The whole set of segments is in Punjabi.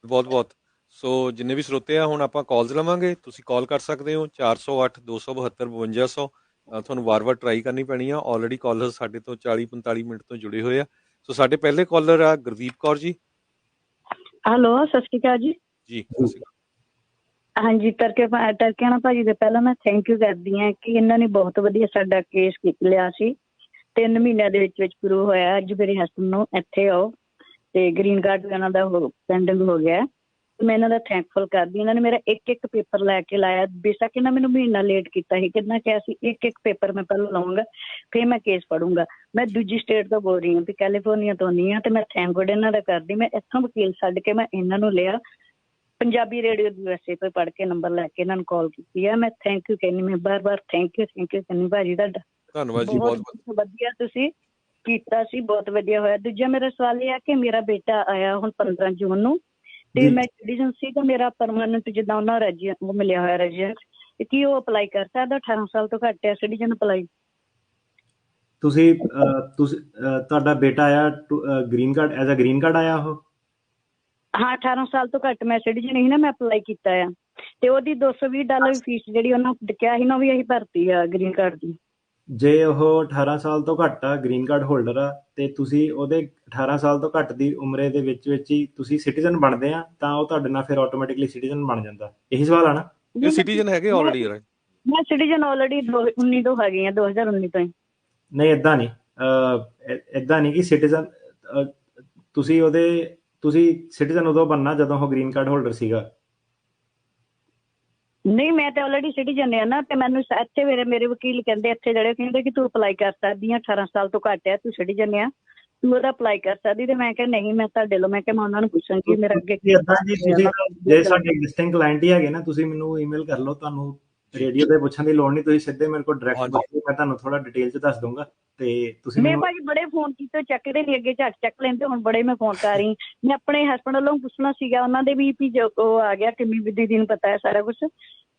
ਬਹੁਤ ਬਹੁਤ। ਸੋ ਜਿੰਨੇ ਵੀ ਸਰੋਤੇ ਆ, ਹੁਣ ਆਪਾਂ ਕਾਲਸ ਲਵਾਂਗੇ। ਤੁਸੀਂ ਕਾਲ ਕਰ ਸਕਦੇ ਹੋ 408 272 5200। ਤੁਹਾਨੂੰ ਵਾਰ-ਵਾਰ ਟਰਾਈ ਕਰਨੀ ਪੈਣੀ ਆ। ਆਲਰੇਡੀ ਕਾਲਰ ਸਾਡੇ ਤੋਂ 40-45 ਮਿੰਟ ਤੋਂ ਜੁੜੇ ਹੋਏ ਆ। ਸੋ ਸਾਡੇ ਪਹਿਲੇ ਕਾਲਰ ਆ ਗੁਰਦੀਪ ਕੌਰ ਜੀ। ਹੈਲੋ, ਸਤਿ ਸ਼੍ਰੀ ਅਕਾਲ ਜੀ। ਜੀ ਸਤਿ ਸ਼੍ਰੀ ਅਕਾਲ। ਹਾਂਜੀ, ਤਰਕਿਆਣਾ ਭਾਜੀ ਦੇ ਪਹਿਲਾਂ ਮੈਂ ਥੈਂਕ ਯੂ ਕਰਦੀ ਹਾਂ ਕਿ ਇਹਨਾਂ ਨੇ ਬਹੁਤ ਵਧੀਆ ਸਾਡਾ ਕੇਸ ਲਿਆ ਸੀ। 3 ਮਹੀਨਿਆਂ ਦੇ ਵਿੱਚ ਪ੍ਰੂਵ ਹੋਇਆ। ਅੱਜ ਮੇਰੇ ਹਸਬੈਂਡ ਨੂੰ ਇੱਥੇ ਆਓ ਤੇ ਗ੍ਰੀਨ ਕਾਰਡ ਇਹਨਾਂ ਦਾ ਪੈਂਡਿੰਗ ਹੋ ਗਿਆ। ਮੈਂ ਇਹਨਾਂ ਦਾ ਥੈਂਕਫੁਲ ਕਰਦੀ। ਇਹਨਾਂ ਨੇ ਮੇਰਾ ਇੱਕ ਪੇਪਰ ਲੈ ਕੇ ਲਾਇਆ। ਬੇਸ਼ੱਕ ਇਹਨਾਂ ਮੈਨੂੰ ਮਹੀਨਾ ਲੇਟ ਕੀਤਾ ਸੀ। ਕਿੰਨਾ ਕਿਹਾ ਸੀ ਇੱਕ ਪੇਪਰ ਮੈਂ ਪਹਿਲਾਂ ਲਾਉਂਗਾ, ਫਿਰ ਮੈਂ ਕੇਸ ਪੜੂੰਗਾ। ਮੈਂ ਦੂਜੀ ਸਟੇਟ ਤੋਂ ਬੋਲ ਰਹੀ ਹਾਂ, ਵੀ ਕੈਲੀਫੋਰਨੀਆ ਤੋਂ ਨਹੀਂ ਹਾਂ, ਤੇ ਮੈਂ ਥੈਂਕਫੁਲ ਇਹਨਾਂ ਦਾ ਕਰਦੀ। ਮੈਂ ਇੱਥੋਂ ਵਕੀਲ ਛੱਡ ਕੇ ਮੈਂ ਇਹਨਾਂ ਨੂੰ ਲਿਆ। ਪੰਜਾਬੀ ਰੇਡੀਓ USA ਤੋਂ ਪੜ੍ਹ ਕੇ ਨੰਬਰ ਲੈ ਕੇ ਇਹਨਾਂ ਨੂੰ ਕਾਲ ਕੀਤੀ ਹੈ। ਮੈਂ ਥੈਂਕ ਯੂ ਕਹਿੰਦੀ, ਮੈਂ ਬਾਰ ਥੈਂਕ ਯੂ ਕਹਿੰਦੀ ਭਾਜੀ ਤੁਹਾਡਾ। ਧੰਨਵਾਦ ਜੀ, ਬਹੁਤ ਬਹੁਤ ਵਧੀਆ ਤੁਸੀਂ ਕੀਤਾ ਸੀ, ਬਹੁਤ ਵਧੀਆ ਹੋਇਆ। ਦੂਜਾ ਮੇਰਾ ਸਵਾਲ ਇਹ ਆ ਕਿ ਮੇਰਾ ਬੇਟਾ ਆਇਆ ਹੁਣ 15 ਜੂਨ ਨੂੰ, ਤੇ ਮੈਂ ਸਿਟੀਜ਼ਨ ਸੀ ਤਾਂ ਮੇਰਾ ਪਰਮਾਨੈਂਟ ਜਿੱਦਾਂ ਉਹਨਾਂ ਉਹ ਮਿਲਿਆ ਹੋਇਆ ਰੈਜ਼ੀਡੈਂਸ, ਕੀ ਉਹ ਅਪਲਾਈ ਕਰ ਸਕਦਾ? 18 ਸਾਲ ਤੋਂ ਘੱਟ ਹੈ ਸਿਟੀਜ਼ਨ ਅਪਲਾਈ? ਤੁਸੀਂ ਤੁਹਾਡਾ ਬੇਟਾ ਆਇਆ green card as a green card ਆਇਆ ਉਹ? ਹਾਂ, 18 ਸਾਲ ਤੋਂ ਘੱਟ ਮੈਂ ਸਿਟੀਜ਼ਨ ਸੀ ਨਾ, ਮੈਂ ਅਪਲਾਈ ਕੀਤਾ ਆ। ਤੇ ਉਹਦੀ $220 ਫੀਸ ਜਿਹੜੀ ਉਹਨਾਂ ਕਿਹਾ ਸੀ ਨਾ, ਉਹ ਵੀ ਅਸੀਂ ਭਰਤੀ ਆ ਗ੍ਰੀਨ ਕਾਰਡ ਦੀ। ਜੇ ਉਹ 18 ਸਾਲ ਤੋਂ ਘੱਟ ਆ, ਗ੍ਰੀਨ ਕਾਰਡ ਹੋਲਡਰ ਆ, ਤੇ ਤੁਸੀਂ ਉਹਦੇ 18 ਸਾਲ ਤੋਂ ਘੱਟ ਦੀ ਉਮਰੇ ਦੇ ਵਿੱਚ ਹੀ ਤੁਸੀਂ ਸਿਟੀਜ਼ਨ ਬਣਦੇ ਆ, ਤਾਂ ਉਹ ਤੁਹਾਡੇ ਨਾਲ ਫਿਰ ਆਟੋਮੈਟਿਕਲੀ ਸਿਟੀਜ਼ਨ ਬਣ ਜਾਂਦਾ। ਇਹੀ ਸਵਾਲ ਆ ਨਾ? ਇਹ ਸਿਟੀਜ਼ਨ ਹੈਗੇ ਆਲਰੇਡੀ ਯਾਰ? ਮੈਂ ਸਿਟੀਜ਼ਨ ਆਲਰੇਡੀ 2019 ਤੋਂ ਹੈਗੀ ਆ, 2019 ਤੋਂ ਹੀ। ਨਹੀਂ, ਏਦਾਂ ਨਹੀਂ ਕਿ ਸਿਟੀਜ਼ਨ ਤੁਸੀਂ ਸਿਟੀਜ਼ਨ ਉਦੋਂ ਬਣਨਾ ਜਦੋਂ ਉਹ ਗ੍ਰੀਨ ਕਾਰਡ ਹੋਲਡਰ ਸੀਗਾ। ਨਹੀਂ, ਮੈਂ ਤਾਂ ਆਲਰੇਡੀ ਸਿਟੀਜ਼ਨ ਆ ਨਾ, ਤੇ ਮੈਨੂੰ ਇੱਥੇ ਮੇਰੇ ਵਕੀਲ ਕਹਿੰਦੇ, ਇੱਥੇ ਜਿਹੜੇ ਕਹਿੰਦੇ ਕਿ ਤੂੰ ਅਪਲਾਈ ਕਰ ਸਕਦੀ ਆ, 18 ਸਾਲ ਤੋਂ ਘੱਟ ਆ, ਤੂੰ ਸਿਟੀਜ਼ਨ ਆ, ਤੂੰ ਉਹਦਾ ਅਪਲਾਈ ਕਰ ਸਕਦੀ। ਤੇ ਮੈਂ ਕਿਹਾ ਨਹੀਂ, ਮੈਂ ਤੁਹਾਡੇ ਲੋ, ਮੈਂ ਕਿਹਾ ਮੈਂ ਉਹਨਾਂ ਨੂੰ ਪੁੱਛਾਂਗੀ ਮੇਰਾ ਅੱਗੇ। ਜੇ ਸਾਡੇ ਐਗਜ਼ਿਸਟਿੰਗ ਕਲਾਇੰਟ ਹੀ ਹੈਗੇ ਨਾ, ਤੁਸੀਂ ਮੈਨੂੰ ਈਮੇਲ ਕਰ ਲਓ। ਤੁਹਾਨੂੰ ਰੇਡੀਓ ਤੇ ਪੁੱਛਣ ਦੀ ਲੋੜ ਨਹੀਂ, ਤੁਸੀਂ ਸਿੱਧੇ ਮੇਰੇ ਕੋਲ ਡਾਇਰੈਕਟ ਪੁੱਛੋ, ਮੈਂ ਤੁਹਾਨੂੰ ਥੋੜਾ ਡਿਟੇਲ ਚ ਦੱਸ ਦੂੰਗਾ। ਤੇ ਤੁਸੀਂ ਮੈਂ ਭਾਜੀ ਬੜੇ ਫੋਨ ਕੀਤੇ, ਚੱਕਦੇ ਨਹੀਂ, ਅੱਗੇ ਝੱਟ ਚੱਕ ਲੈਂਦੇ, ਹੁਣ ਬੜੇ ਮੈਂ ਫੋਨ ਕਰ ਰਹੀ। ਮੈਂ ਆਪਣੇ ਹਸਬੈਂਡ ਵੱਲੋਂ ਪੁੱਛਣਾ ਸੀਗਾ, ਉਹਨਾਂ ਦੇ ਵੀ ਉਹ ਆ ਗਿਆ, ਕਿੰਨੀ ਦੀਦੀ ਨੂੰ ਪਤਾ ਹੈ ਸਾਰਾ ਕੁਛ,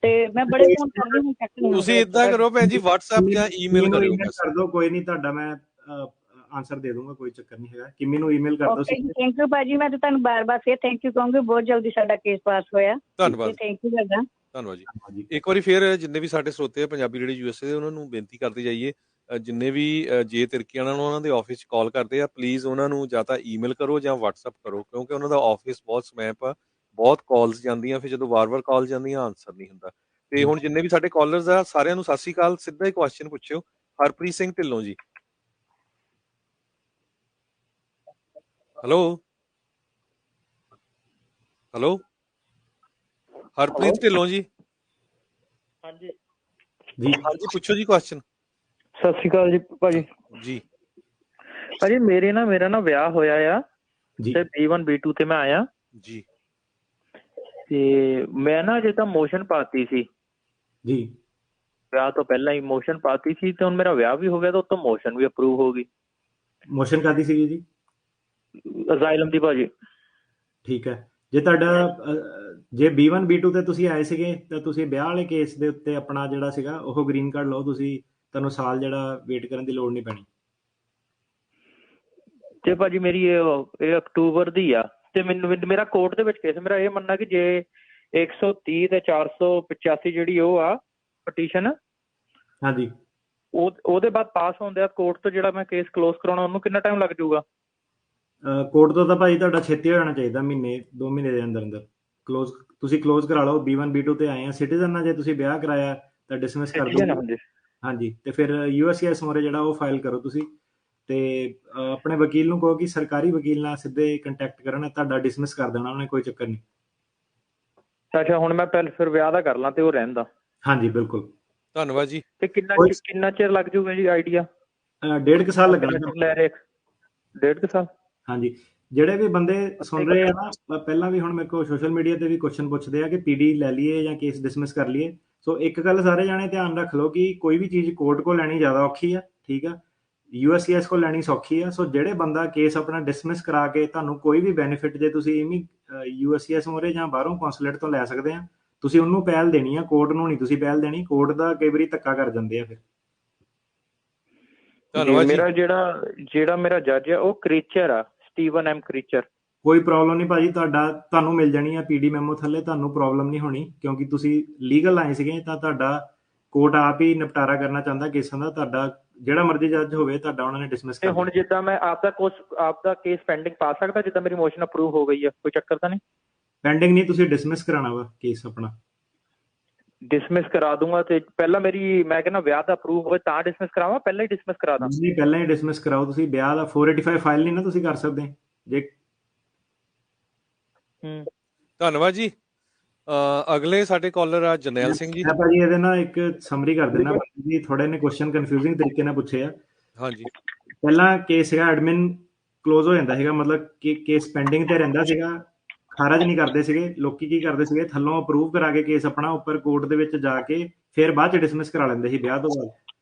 ਤੇ ਮੈਂ ਬੜੇ ਫੋਨ ਕਰਦੀ ਹੁਣ ਚੱਕ ਨਹੀਂ। ਤੁਸੀਂ ਏਦਾਂ ਕਰੋ ਭੈਣ ਜੀ, WhatsApp ਜਾਂ ਈਮੇਲ ਕਰਿਓ। ਕਰ ਦਿਓ, ਕੋਈ ਨਹੀਂ, ਤੁਹਾਡਾ ਮੈਂ ਆਨਸਰ ਦੇ ਦੂੰਗਾ, ਕੋਈ ਚੱਕਰ ਨਹੀਂ ਹੈਗਾ। ਕਿੰਮੀ ਨੂੰ ਈਮੇਲ ਕਰ ਦਿਓ। ਥੈਂਕ ਯੂ ਭਾਜੀ, ਮੈਂ ਤਾਂ ਤੁਹਾਨੂੰ ਬਾਰ ਫੇਰ ਥੈਂਕ ਯੂ ਕਹੂੰਗੀ। ਬਹੁਤ ਜਲਦੀ ਸਾਡਾ ਕੇਸ ਪਾਸ ਹੋਇਆ। ਧੰਨਵਾਦ, ਥੈਂਕ ਯੂ ਤੁਹਾਡਾ। ਧੰਨਵਾਦ ਜੀ। ਇੱਕ ਵਾਰੀ ਫੇਰ ਜਿੰਨੇ ਵੀ ਸਾਡੇ ਸਰੋਤੇ ਆ ਪੰਜਾਬੀ ਰੇਡੀਓ USA ਦੇ, ਉਹਨਾਂ ਨੂੰ ਬੇਨਤੀ ਕਰਦੇ ਜਾਈਏ, ਜਿੰਨੇ ਵੀ ਜੇ ਤਿਰਕੀਆਣਾ ਨੂੰ ਉਹਨਾਂ ਦੇ ਆਫਿਸ 'ਚ ਕਾਲ ਕਰਦੇ ਆ, ਪਲੀਜ਼ ਉਹਨਾਂ ਨੂੰ ਜਾਂ ਤਾਂ ਈਮੇਲ ਕਰੋ ਜਾਂ WhatsApp ਕਰੋ, ਕਿਉਂਕਿ ਉਹਨਾਂ ਦਾ ਆਫਿਸ ਬਹੁਤ ਸਮੈਪ ਆ, ਬਹੁਤ ਕਾਲਸ ਜਾਂਦੀਆਂ, ਫਿਰ ਜਦੋਂ ਵਾਰ-ਵਾਰ ਕਾਲ ਜਾਂਦੀਆਂ ਆਨਸਰ ਨਹੀਂ ਹੁੰਦਾ। ਤੇ ਹੁਣ ਜਿੰਨੇ ਵੀ ਸਾਡੇ ਕਾਲਰਸ ਆ, ਸਾਰਿਆਂ ਨੂੰ ਸਤਿ ਸ਼੍ਰੀ ਅਕਾਲ। ਸਿੱਧਾ ਹੀ ਕੁਐਸਚਨ ਪੁੱਛਿਓ। ਹਰਪ੍ਰੀਤ ਸਿੰਘ ਢਿੱਲੋਂ ਜੀ। ਹੈਲੋ ਹਰਪ੍ਰੀਤ ਢਿੱਲੋਂ ਜੀ। ਹਾਂਜੀ ਹਾਂਜੀ, ਪੁੱਛੋ ਜੀ ਕੁਐਸਚਨ। ਸਤਿ ਸ਼੍ਰੀ ਅਕਾਲ ਜੀ ਭਾਜੀ। ਜੀ ਭਾਜੀ, ਮੇਰਾ ਨਾ ਵਿਆਹ ਹੋਇਆ ਆ ਤੇ B1 B2 ਤੇ ਮੈਂ ਆਇਆ ਜੀ। ਤੇ ਮੈਂ ਨਾ ਅਜੇ ਤਾਂ ਮੋਸ਼ਨ ਪਾਤੀ ਸੀ ਜੀ, ਵਿਆਹ ਤੋਂ ਪਹਿਲਾਂ ਹੀ ਮੋਸ਼ਨ ਪਾਤੀ ਸੀ, ਤੇ ਹੁਣ ਮੇਰਾ ਵਿਆਹ ਵੀ ਹੋ ਗਿਆ, ਤਾਂ ਉੱਤੋਂ ਮੋਸ਼ਨ ਵੀ ਅਪਰੂਵ ਹੋ ਗਈ। ਮੋਸ਼ਨ ਕਾਹਦੀ ਸੀਗੀ ਜੀ? ਅਜ਼ਾਈਲਮ ਦੀ ਭਾਜੀ। ਠੀਕ ਹੈ। ਜੇ B1 B2 ਤੇ ਤੁਸੀਂ ਆਏ ਸੀਗੇ, ਤਾਂ ਤੁਸੀਂ ਵਿਆਹ ਵਾਲੇ ਕੇਸ ਦੇ ਉੱਤੇ ਆਪਣਾ ਜਿਹੜਾ ਸੀਗਾ ਉਹ ਗ੍ਰੀਨ ਕਾਰਡ ਲਓ। ਤੁਹਾਨੂੰ ਸਾਲ ਜਿਹੜਾ ਵੇਟ ਕਰਨ ਦੀ ਲੋੜ ਨਹੀਂ ਪੈਣੀ। ਤੇ ਭਾਜੀ ਮੇਰੀ ਇਹ ਅਕਤੂਬਰ ਦੀ ਆ, ਤੇ ਮੇਰਾ ਕੋਰਟ ਦੇ ਵਿੱਚ ਕੇਸ, ਮੇਰਾ ਇਹ ਮੰਨਣਾ ਕਿ ਜੇ 130 ਤੇ 485 ਜਿਹੜੀ ਉਹ ਆ ਪਟੀਸ਼ਨ, ਹਾਂਜੀ, ਉਹਦੇ ਬਾਅਦ ਪਾਸ ਹੁੰਦੇ ਆ ਕੋਰਟ ਤੋਂ, ਜਿਹੜਾ ਮੈਂ ਕੇਸ ਕਲੋਜ਼ ਕਰਾਉਣਾ, ਉਹਨੂੰ ਕਿੰਨਾ ਟਾਈਮ ਲੱਗ ਜਾਊਗਾ? ਕੋਰਟ ਤੋਂ ਤਾਂ ਭਾਈ ਤੁਹਾਡਾ ਛੇਤੀ ਹੋ ਜਾਣਾ ਚਾਹੀਦਾ, 1-2 ਮਹੀਨੇ ਦੇ ਅੰਦਰ ਤੁਸੀਂ ਕਲੋਜ਼ ਕਰਾ ਲਓ। B1 B2 ਤੇ ਆਏ ਆ, ਸਿਟੀਜ਼ਨ ਨਾਲ ਜੇ ਤੁਸੀਂ ਵਿਆਹ ਕਰਾਇਆ ਤਾਂ ਡਿਸਮਿਸ ਕਰ ਦਿਓ। ਹਾਂਜੀ, ਤੇ ਫਿਰ USCIS ਮੋਰੇ ਜਿਹੜਾ ਉਹ ਫਾਈਲ ਕਰੋ ਤੁਸੀਂ, ਤੇ ਆਪਣੇ ਵਕੀਲ ਨੂੰ ਕਹੋ ਕਿ ਸਰਕਾਰੀ ਵਕੀਲ ਨਾਲ ਸਿੱਧੇ ਕੰਟੈਕਟ ਕਰਨ, ਤੁਹਾਡਾ ਡਿਸਮਿਸ ਕਰ ਦੇਣਾ ਉਹਨੇ, ਕੋਈ ਚੱਕਰ ਨਹੀਂ। ਅੱਛਾ, ਹੁਣ ਮੈਂ ਪਹਿਲਾਂ ਫਿਰ ਵਿਆਹ ਦਾ ਕਰ ਲਾਂ ਤੇ ਉਹ ਰਹਿਣ ਦਾ? ਹਾਂਜੀ, ਬਿਲਕੁਲ। ਧੰਨਵਾਦ ਜੀ। ਤੇ ਕਿੰਨਾ ਚਿਰ ਲੱਗ ਜਾਊਗਾ ਜੀ ਆਈਡੀਆ? 1.5 ਸਾਲ ਲੱਗਣਾ। 1.5 ਸਾਲ? ਹਾਂਜੀ, ਜਿਹੜੇ ਵੀ ਬੰਦੇ ਸੁਣ ਰਹੇ ਆ ਨਾ, ਪਹਿਲਾਂ ਵੀ ਹੁਣ ਮੇਰੇ ਕੋਲ ਸੋਸ਼ਲ ਮੀਡੀਆ ਤੇ ਵੀ ਕੁਐਸਚਨ ਪੁੱਛਦੇ ਆ ਕਿ PD ਲੈ ਲਈਏ ਜਾਂ ਕੇਸ ਡਿਸਮਿਸ ਕਰ ਲਈਏ। ਸੋ ਇੱਕ ਗੱਲ ਸਾਰੇ ਜਾਣੇ ਧਿਆਨ ਰੱਖ ਲਓ ਕਿ ਕੋਈ ਵੀ ਚੀਜ਼ ਕੋਰਟ ਕੋਲ ਲੈਣੀ ਜ਼ਿਆਦਾ ਔਖੀ ਆ, ਠੀਕ ਆ, USCIS ਕੋਲ ਲੈਣੀ ਸੌਖੀ ਆ। ਸੋ ਜਿਹੜੇ ਬੰਦਾ ਕੇਸ ਆਪਣਾ ਡਿਸਮਿਸ ਕਰਾ ਕੇ ਤੁਹਾਨੂੰ ਕੋਈ ਵੀ ਬੈਨੀਫਿਟ ਜੇ ਤੁਸੀਂ USCIS ਮੋਰੇ ਜਾਂ ਬਾਹਰੋਂ ਕੌਂਸੂਲੇਟ ਤੋਂ ਲੈ ਸਕਦੇ ਆ, ਤੁਸੀਂ ਉਹਨੂੰ ਪਹਿਲ ਦੇਣੀ ਆ, ਕੋਰਟ ਨੂੰ ਨਹੀਂ ਤੁਸੀਂ ਪਹਿਲ ਦੇਣੀ। ਕੋਰਟ ਦਾ ਕਈ ਵਾਰੀ ਧੱਕਾ ਕਰ ਜਾਂਦੇ ਆ ਫਿਰ। ਮੇਰਾ ਜਿਹੜਾ ਮੇਰਾ ਜੱਜ ਆ ਉਹ ਕ੍ਰੀਚਰ ਆ, ਸਟੀਵਨ M ਕ੍ਰੀਚਰ। ਕੋਈ ਪ੍ਰੋਬਲਮ ਨਹੀਂ ਭਾਜੀ, ਤੁਹਾਨੂੰ ਮਿਲ ਜਾਣੀ ਆ ਪੀਡੀ ਮੈਮੋ ਥੱਲੇ, ਤੁਹਾਨੂੰ ਪ੍ਰੋਬਲਮ ਨਹੀਂ ਹੋਣੀ ਕਿਉਂਕਿ ਤੁਸੀਂ ਲੀਗਲ ਆਏ ਸੀਗੇ। ਤਾਂ ਤੁਹਾਡਾ ਕੋਰਟ ਆਪ ਹੀ ਨਿਪਟਾਰਾ ਕਰਨਾ ਚਾਹੁੰਦਾ ਕੇਸਾਂ ਦਾ। ਤੁਹਾਡਾ ਜਿਹੜਾ ਮਰਜ਼ੀ ਜੱਜ ਹੋਵੇ, ਤੁਹਾਡਾ ਉਹਨਾਂ ਨੇ ਡਿਸਮਿਸ ਤੇ ਕਰ ਹੁਣ ਜਿੱਦਾਂ ਮੈਂ ਆਪਦਾ ਕੇਸ ਪੈਂਡਿੰਗ ਪਾ ਸਕਦਾ, ਜਿੱਦਾਂ ਮੇਰੀ ਮੋਸ਼ਨ ਅਪਰੂਵ ਹੋ ਗਈ ਆ, ਕੋਈ ਚੱਕਰ ਤਾਂ ਨਹੀਂ? ਪੈਂਡਿੰਗ ਨਹੀਂ, ਤੁਸੀਂ ਡਿਸਮਿਸ ਕਰਾਉਣਾ ਵਾ ਕੇਸ ਆਪਣਾ। ਡਿਸਮਿਸ ਕਰਾ ਦੂੰਗਾ। ਤੇ ਪਹਿਲਾਂ ਮੈਂ ਕਹਿੰਦਾ ਵਿਆਹ ਦਾ ਅਪਰੂਵ ਹੋਵੇ ਤਾਂ ਡਿਸਮਿਸ ਕਰਾਵਾਂ, ਪਹਿਲਾਂ ਹੀ ਡਿਸਮਿਸ ਕਰਾ ਦਾਂ? ਨਹੀਂ, ਪਹਿਲਾਂ ਹੀ ਡਿਸਮਿਸ ਕਰਾਓ ਤੁਸੀਂ। ਵਿਆਹ ਦਾ 485 ਫਾਈਲ ਨਹੀਂ ਨਾ ਤੁਸੀਂ ਕਰ ਸਕਦੇ ਜੇ। ਧੰਨਵਾਦ ਜੀ। ਅਗਲੇ ਸਾਡੇ ਕਾਲਰ ਆ ਜਰਨੈਲ ਸਿੰਘ ਜੀ। ਮੈਂ ਭਾਜੀ ਇਹਦੇ ਨਾਲ ਇੱਕ ਸਮਰੀ ਕਰ ਦਿੰਦਾ ਜੀ। ਥੋੜੇ ਨੇ ਕੁਐਸਚਨ ਕਨਫਿਊਜ਼ਿੰਗ ਤਰੀਕੇ ਨਾਲ ਪੁੱਛੇ ਆ। ਹਾਂਜੀ। ਪਹਿਲਾਂ ਕੇਸ ਹੈਗਾ ਐਡਮਿਨ ਕਲੋਜ਼ ਹੋ ਜਾਂਦਾ ਸੀਗਾ, ਮਤਲਬ ਕਿ ਕੇਸ ਪੈਂਡਿੰਗ ਤੇ ਰਹਿੰਦਾ ਸੀਗਾ, ਖਾਰਜ ਨਹੀਂ ਕਰਦੇ ਸੀਗੇ ਲੋਕੀ। ਕੀ ਕਰਦੇ ਸੀਗੇ, ਥੱਲੋਂ ਅਪਰੂਵ ਕਰਾ ਕੇ ਕੇਸ ਆਪਣਾ ਉੱਪਰ ਕੋਰਟ ਦੇ ਵਿੱਚ ਜਾ ਕੇ ਫਿਰ ਬਾਅਦ ਚ ਡਿਸਮਿਸ ਕਰਾ ਲੈਂਦੇ ਸੀ ਵਿਆਹ ਤੋਂ ਬਾਅਦ।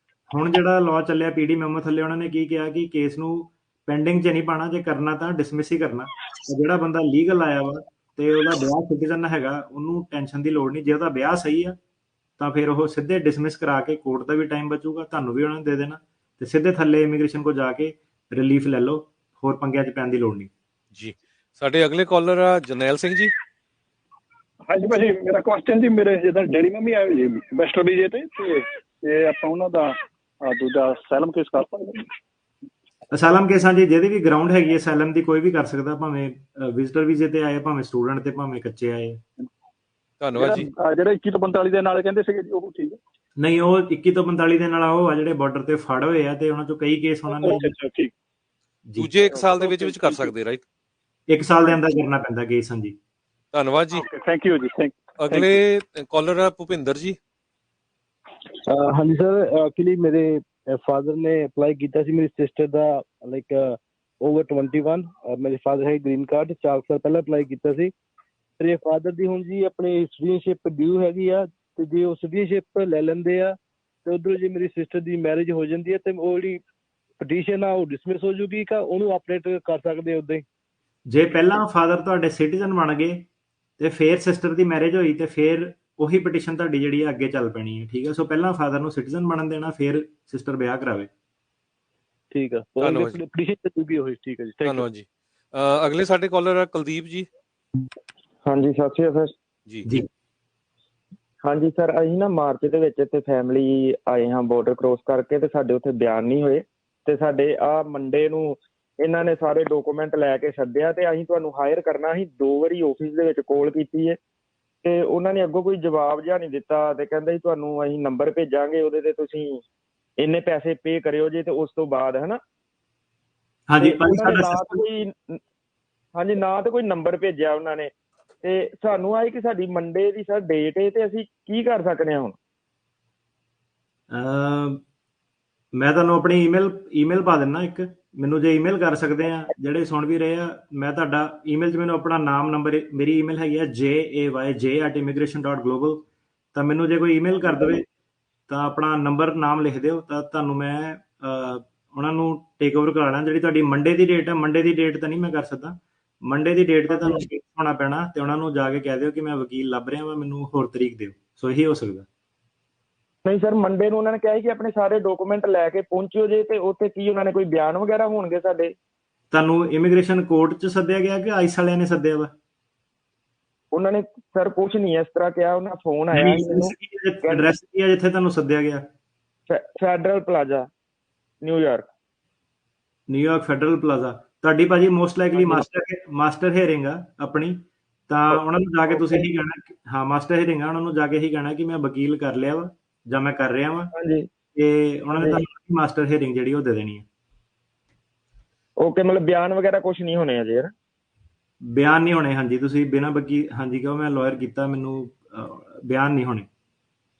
ਹੁਣ ਜਿਹੜਾ ਲਾਅ ਚੱਲਿਆ ਪੀਡੀ ਮੈਮੋ ਥੱਲੇ, ਉਹਨਾਂ ਨੇ ਕੀ ਕਿਹਾ ਕਿ ਕੇਸ ਨੂੰ ਪੈਂਡਿੰਗ 'ਚ ਨਹੀਂ ਪਾਉਣਾ, ਜੇ ਕਰਨਾ ਤਾਂ ਡਿਸਮਿਸ ਹੀ ਕਰਨਾ। ਜਿਹੜਾ ਬੰਦਾ ਲੀਗਲ ਆਇਆ ਵਾ ਤੇ ਉਹਦਾ ਵਿਆਹ ਸਿਟੀਜ਼ਨ ਹੈਗਾ, ਉਹਨੂੰ ਟੈਨਸ਼ਨ ਦੀ ਲੋੜ ਨਹੀਂ। ਜੇ ਉਹਦਾ ਵਿਆਹ ਸਹੀ ਆ ਤਾਂ ਫਿਰ ਉਹ ਸਿੱਧੇ ਡਿਸਮਿਸ ਕਰਾ ਕੇ ਕੋਰਟ ਦਾ ਵੀ ਟਾਈਮ ਬਚੂਗਾ, ਤੁਹਾਨੂੰ ਵੀ ਉਹਨਾਂ ਨੇ ਦੇ ਦੇਣਾ, ਤੇ ਸਿੱਧੇ ਥੱਲੇ ਇਮੀਗ੍ਰੇਸ਼ਨ ਕੋ ਜਾ ਕੇ ਰਿਲੀਫ ਲੈ ਲਓ। ਹੋਰ ਪੰਗਿਆਂ 'ਚ ਪੈਣ ਦੀ ਲੋੜ ਨਹੀਂ ਜੀ। ਸਾਡੇ ਅਗਲੇ ਕਾਲਰ ਆ ਜਰਨੈਲ ਸਿੰਘ ਜੀ। ਹਾਂਜੀ ਭਾਜੀ, ਮੇਰਾ ਕੁਐਸਚਨ ਜੀ, ਮੇਰੇ ਜਿੱਦਾਂ ਡੈਡੀ ਮੰਮੀ ਆਏ ਜੀ ਵੈਸਟਰ ਵੀਜ਼ੇ ਤੇ ਆਪਾਂ ਉਹਨਾਂ ਦਾ ਦੂਜਾ ਅਸਾਈਲਮ ਕੇਸ ਕਰ ਸਕਦੇ? ਅਸਾਈਲਮ ਕੇਸਾਂ ਜੀ ਜਿਹਦੀ ਵੀ ਗਰਾਊਂਡ ਹੈਗੀ ਹੈ ਅਸਾਈਲਮ ਦੀ, ਕੋਈ ਵੀ ਕਰ ਸਕਦਾ, ਭਾਵੇਂ ਵਿਜ਼ਟਰ ਵੀਜ਼ੇ ਤੇ ਆਏ, ਭਾਵੇਂ ਸਟੂਡੈਂਟ ਤੇ, ਭਾਵੇਂ ਕੱਚੇ ਆਏ। ਧੰਨਵਾਦ ਜੀ। ਜਿਹੜੇ 21 ਤੋਂ 45 ਦੇ ਨਾਲ ਕਹਿੰਦੇ ਸੀਗੇ ਉਹ ਠੀਕ ਹੈ? ਨਹੀਂ, ਉਹ 21 ਤੋਂ 45 ਦੇ ਨਾਲ ਉਹ ਆ ਜਿਹੜੇ ਬਾਰਡਰ ਤੇ ਫੜ ਹੋਏ ਆ, ਤੇ ਉਹਨਾਂ ਚੋਂ ਕਈ ਕੇਸ ਉਹਨਾਂ ਨੇ ਠੀਕ ਦੂਜੇ 1 ਸਾਲ ਦੇ ਵਿੱਚ ਕਰ ਸਕਦੇ, ਰਾਈਟ? 1 ਸਾਲ ਦੇ ਅੰਦਰ ਕਰਨਾ ਪੈਂਦਾ ਕੇਸ। ਹਾਂਜੀ, ਧੰਨਵਾਦ ਜੀ। ਥੈਂਕ ਯੂ ਜੀ। ਅਗਲੇ ਕਾਲਰ ਆ ਭੁਪਿੰਦਰ ਜੀ। ਹਾਂਜੀ ਸਰ, ਐਕਚੁਅਲੀ ਮੇਰੇ ਫਾਦਰ ਨੇ ਅਪਲਾਈ ਕੀਤਾ ਸੀ ਮੇਰੀ ਸਿਸਟਰ ਦਾ, ਲਾਈਕ ਓਵਰ 21। ਮੇਰੇ ਫਾਦਰ ਹੈ ਗ੍ਰੀਨ ਕਾਰਡ, 4 ਸਾਲ ਪਹਿਲਾਂ ਅਪਲਾਈ ਕੀਤਾ ਸੀ। ਮੇਰੇ ਫਾਦਰ ਦੀ ਹੁਣ ਜੀ ਆਪਣੀ ਸਿਟੀਜ਼ਨਸ਼ਿਪ ਡਿਊ ਹੈਗੀ ਆ, ਤੇ ਜੇ ਉਹ ਸਿਟੀਜ਼ਨਸ਼ਿਪ ਲੈ ਲੈਂਦੇ ਆ ਤੇ ਉਧਰੋਂ ਜੇ ਮੇਰੀ ਸਿਸਟਰ ਦੀ ਮੈਰਿਜ ਹੋ ਜਾਂਦੀ ਹੈ ਤੇ ਉਹ ਜਿਹੜੀ ਪਟੀਸ਼ਨ ਆ ਉਹ ਡਿਸਮਿਸ ਹੋ ਜੂਗੀ, ਕਿ ਉਹਨੂੰ ਅਪਡੇਟ ਕਰ ਸਕਦੇ ਉਦਾਂ ਹੀ? ਜੇ ਪਹਿਲਾਂ ਫਾਦਰ ਤੁਹਾਡੇ ਸਿਟੀਜ਼ਨ ਬਣ ਗਏ ਤੇ ਫਿਰ ਸਿਸਟਰ ਦੀ ਮੈਰਿਜ ਹੋਈ ਤੇ ਫਿਰ ਉਹੀ ਪਟੀਸ਼ਨ ਤੁਹਾਡੀ ਜਿਹੜੀ ਆ ਅੱਗੇ ਚੱਲ ਪੈਣੀ ਹੈ। ਠੀਕ ਹੈ, ਸੋ ਪਹਿਲਾਂ ਫਾਦਰ ਨੂੰ ਸਿਟੀਜ਼ਨ ਬਣਨ ਦੇਣਾ, ਫਿਰ ਸਿਸਟਰ ਵਿਆਹ ਕਰਾਵੇ। ਠੀਕ ਆ, ਪਟੀਸ਼ਨ ਚੱਲੂਗੀ ਉਹੀ। ਠੀਕ ਹੈ ਜੀ, ਧੰਨਵਾਦ ਜੀ। ਅਗਲੇ ਸਾਡੇ ਕਾਲਰ ਆ ਕੁਲਦੀਪ ਜੀ। ਹਾਂਜੀ, ਸਤਿ ਸ਼੍ਰੀ ਅਕਾਲ ਜੀ। ਹਾਂਜੀ ਸਰ, ਅਸੀਂ ਨਾ ਮਾਰਚ ਦੇ ਵਿੱਚ ਇੱਥੇ ਫੈਮਿਲੀ ਆਏ ਹਾਂ ਬਾਰਡਰ ਕ੍ਰੋਸ ਕਰਕੇ, ਤੇ ਸਾਡੇ ਉੱਥੇ ਬਿਆਨ ਨਹੀਂ ਹੋਏ, ਤੇ ਸਾਡੇ ਆ ਮੰਡੇ ਨੂੰ ਇਹਨਾਂ ਨੇ ਸਾਰੇ ਡਾਕੂਮੈਂਟ ਲੈ ਕੇ ਸੱਦਿਆ, ਤੇ ਅਸੀਂ ਤੁਹਾਨੂੰ ਹਾਇਰ ਕਰਨਾ। ਅਸੀਂ 2 ਵਾਰੀ ਆਫਿਸ ਦੇ ਵਿੱਚ ਕਾਲ ਕੀਤੀ ਹੈ, ਤੇ ਉਹਨਾਂ ਨੇ ਅੱਗੋਂ ਕੋਈ ਜਵਾਬ ਜਿਹਾ ਨਹੀਂ ਦਿੱਤਾ, ਤੇ ਕਹਿੰਦੇ ਜੀ ਤੁਹਾਨੂੰ ਅਸੀਂ ਨੰਬਰ ਭੇਜਾਂਗੇ, ਉਹਦੇ ਤੇ ਤੁਸੀਂ ਇੰਨੇ ਪੈਸੇ ਪੇ ਕਰਿਓ ਜੀ, ਤੇ ਉਸ ਤੋਂ ਬਾਅਦ ਹੈ ਨਾ। ਹਾਂਜੀ, ਨਾ ਤਾਂ ਕੋਈ ਨੰਬਰ ਭੇਜਿਆ ਉਹਨਾਂ ਨੇ, ਤੇ ਸਾਨੂੰ ਆਈ ਕਿ ਸਾਡੀ ਮੰਡੇ ਦੀ ਸਰ ਡੇਟ ਹੈ, ਤੇ ਅਸੀਂ ਕੀ ਕਰ ਸਕਦੇ ਹਾਂ ਹੁਣ? ਮੈਂ ਤੁਹਾਨੂੰ ਆਪਣੀ ਈਮੇਲ ਪਾ ਦਿੰਦਾ ਇੱਕ, ਮੈਨੂੰ ਜੇ ਈਮੇਲ ਕਰ ਸਕਦੇ ਆ ਜਿਹੜੇ ਸੁਣ ਵੀ ਰਹੇ ਆ, ਮੈਂ ਤੁਹਾਡਾ ਈਮੇਲ 'ਚ ਮੈਨੂੰ ਆਪਣਾ ਨਾਮ, ਨੰਬਰ, ਮੇਰੀ ਈਮੇਲ ਹੈਗੀ ਆ jay@immigration.global, ਤਾਂ ਮੈਨੂੰ ਜੇ ਕੋਈ ਈਮੇਲ ਕਰ ਦੇਵੇ ਤਾਂ ਆਪਣਾ ਨੰਬਰ, ਨਾਮ ਲਿਖ ਦਿਓ, ਤਾਂ ਤੁਹਾਨੂੰ ਮੈਂ ਉਹਨਾਂ ਨੂੰ ਟੇਕ ਓਵਰ ਕਰਾ ਲੈਣਾ। ਜਿਹੜੀ ਤੁਹਾਡੀ ਮੰਡੇ ਦੀ ਡੇਟ ਹੈ, ਮੰਡੇ ਦੀ ਡੇਟ ਤਾਂ ਨਹੀਂ ਮੈਂ ਕਰ ਸਕਦਾ, ਮੰਡੇ ਦੀ ਡੇਟ ਤੇ ਤੁਹਾਨੂੰ ਹੋਣਾ ਪੈਣਾ, ਤੇ ਉਹਨਾਂ ਨੂੰ ਜਾ ਕੇ ਕਹਿ ਦਿਓ ਕਿ ਮੈਂ ਵਕੀਲ ਲੱਭ ਰਿਹਾ ਵਾ, ਮੈਨੂੰ ਹੋਰ ਤਰੀਕ ਦਿਓ। ਸੋ ਇਹੀ ਹੋ ਸਕਦਾ। ਨਹੀਂ ਸਰ, ਮੰਡੇ ਨੂੰ ਉਹਨਾਂ ਨੇ ਕਿਹਾ ਕਿ ਆਪਣੇ ਸਾਰੇ ਡਾਕੂਮੈਂਟ ਲੈ ਕੇ ਪਹੁੰਚਿਓ ਜੇ, ਤੇ ਉੱਥੇ ਕੀ ਉਹਨਾਂ ਨੇ ਕੋਈ ਬਿਆਨ ਵਗੈਰਾ ਹੋਣਗੇ ਸਾਡੇ? ਤੁਹਾਨੂੰ ਇਮੀਗ੍ਰੇਸ਼ਨ ਕੋਰਟ 'ਚ ਸੱਦਿਆ ਗਿਆ ਕਿ ਆਈਸ ਵਾਲਿਆਂ ਨੇ ਸੱਦਿਆ ਵਾ? ਉਹਨਾਂ ਨੇ ਸਰ ਕੁਛ ਨਹੀਂ ਇਸ ਤਰ੍ਹਾਂ ਕਿਹਾ, ਉਹਨਾਂ ਫੋਨ ਆਇਆ ਮੈਨੂੰ। ਐਡਰੈਸ ਕੀ ਹੈ ਜਿੱਥੇ ਤੁਹਾਨੂੰ ਸੱਦਿਆ ਗਿਆ? Federal plaza, New York federal plaza. ਤੁਹਾਡੀ ਭਾਜੀ ਮੋਸਟ ਲਾਈਕਲੀ ਮਾਸਟਰ ਹੀਅਰਿੰਗ ਆ ਆਪਣੀ, ਤਾਂ ਉਹਨਾਂ ਨੂੰ ਜਾ ਕੇ ਤੁਸੀਂ ਇਹੀ ਕਹਿਣਾ, ਹਾਂ ਮਾਸਟਰ ਹੀਅਰਿੰਗ ਆ, ਉਹਨਾਂ ਨੂੰ ਜਾ ਕੇ ਇਹੀ ਕਹਿਣਾ ਕਿ ਮੈਂ ਵਕੀਲ ਕਰ ਲਿਆ ਵਾ, ਜਾਂ ਮੈਂ ਕਰ ਰਿਹਾ ਵਾ, ਤੇ ਉਹਨਾਂ ਨੇ ਤੁਹਾਨੂੰ ਮਾਸਟਰ ਹੀਅਰਿੰਗ ਜਿਹੜੀ ਉਹ ਦੇ ਦੇਣੀ ਹੈ। ਓਕੇ, ਮਤਲਬ ਬਿਆਨ ਵਗੈਰਾ ਕੁਝ ਨਹੀਂ ਹੋਣੇ ਅਜੇ? ਬਿਆਨ ਨਹੀਂ ਹੋਣੇ, ਹਾਂਜੀ। ਤੁਸੀਂ ਬਿਨਾਂ ਵਕੀਲ, ਹਾਂਜੀ ਕਹੋ ਮੈਂ ਲਾਇਰ ਕੀਤਾ, ਮੈਨੂੰ ਬਿਆਨ ਨਹੀਂ ਹੋਣੇ।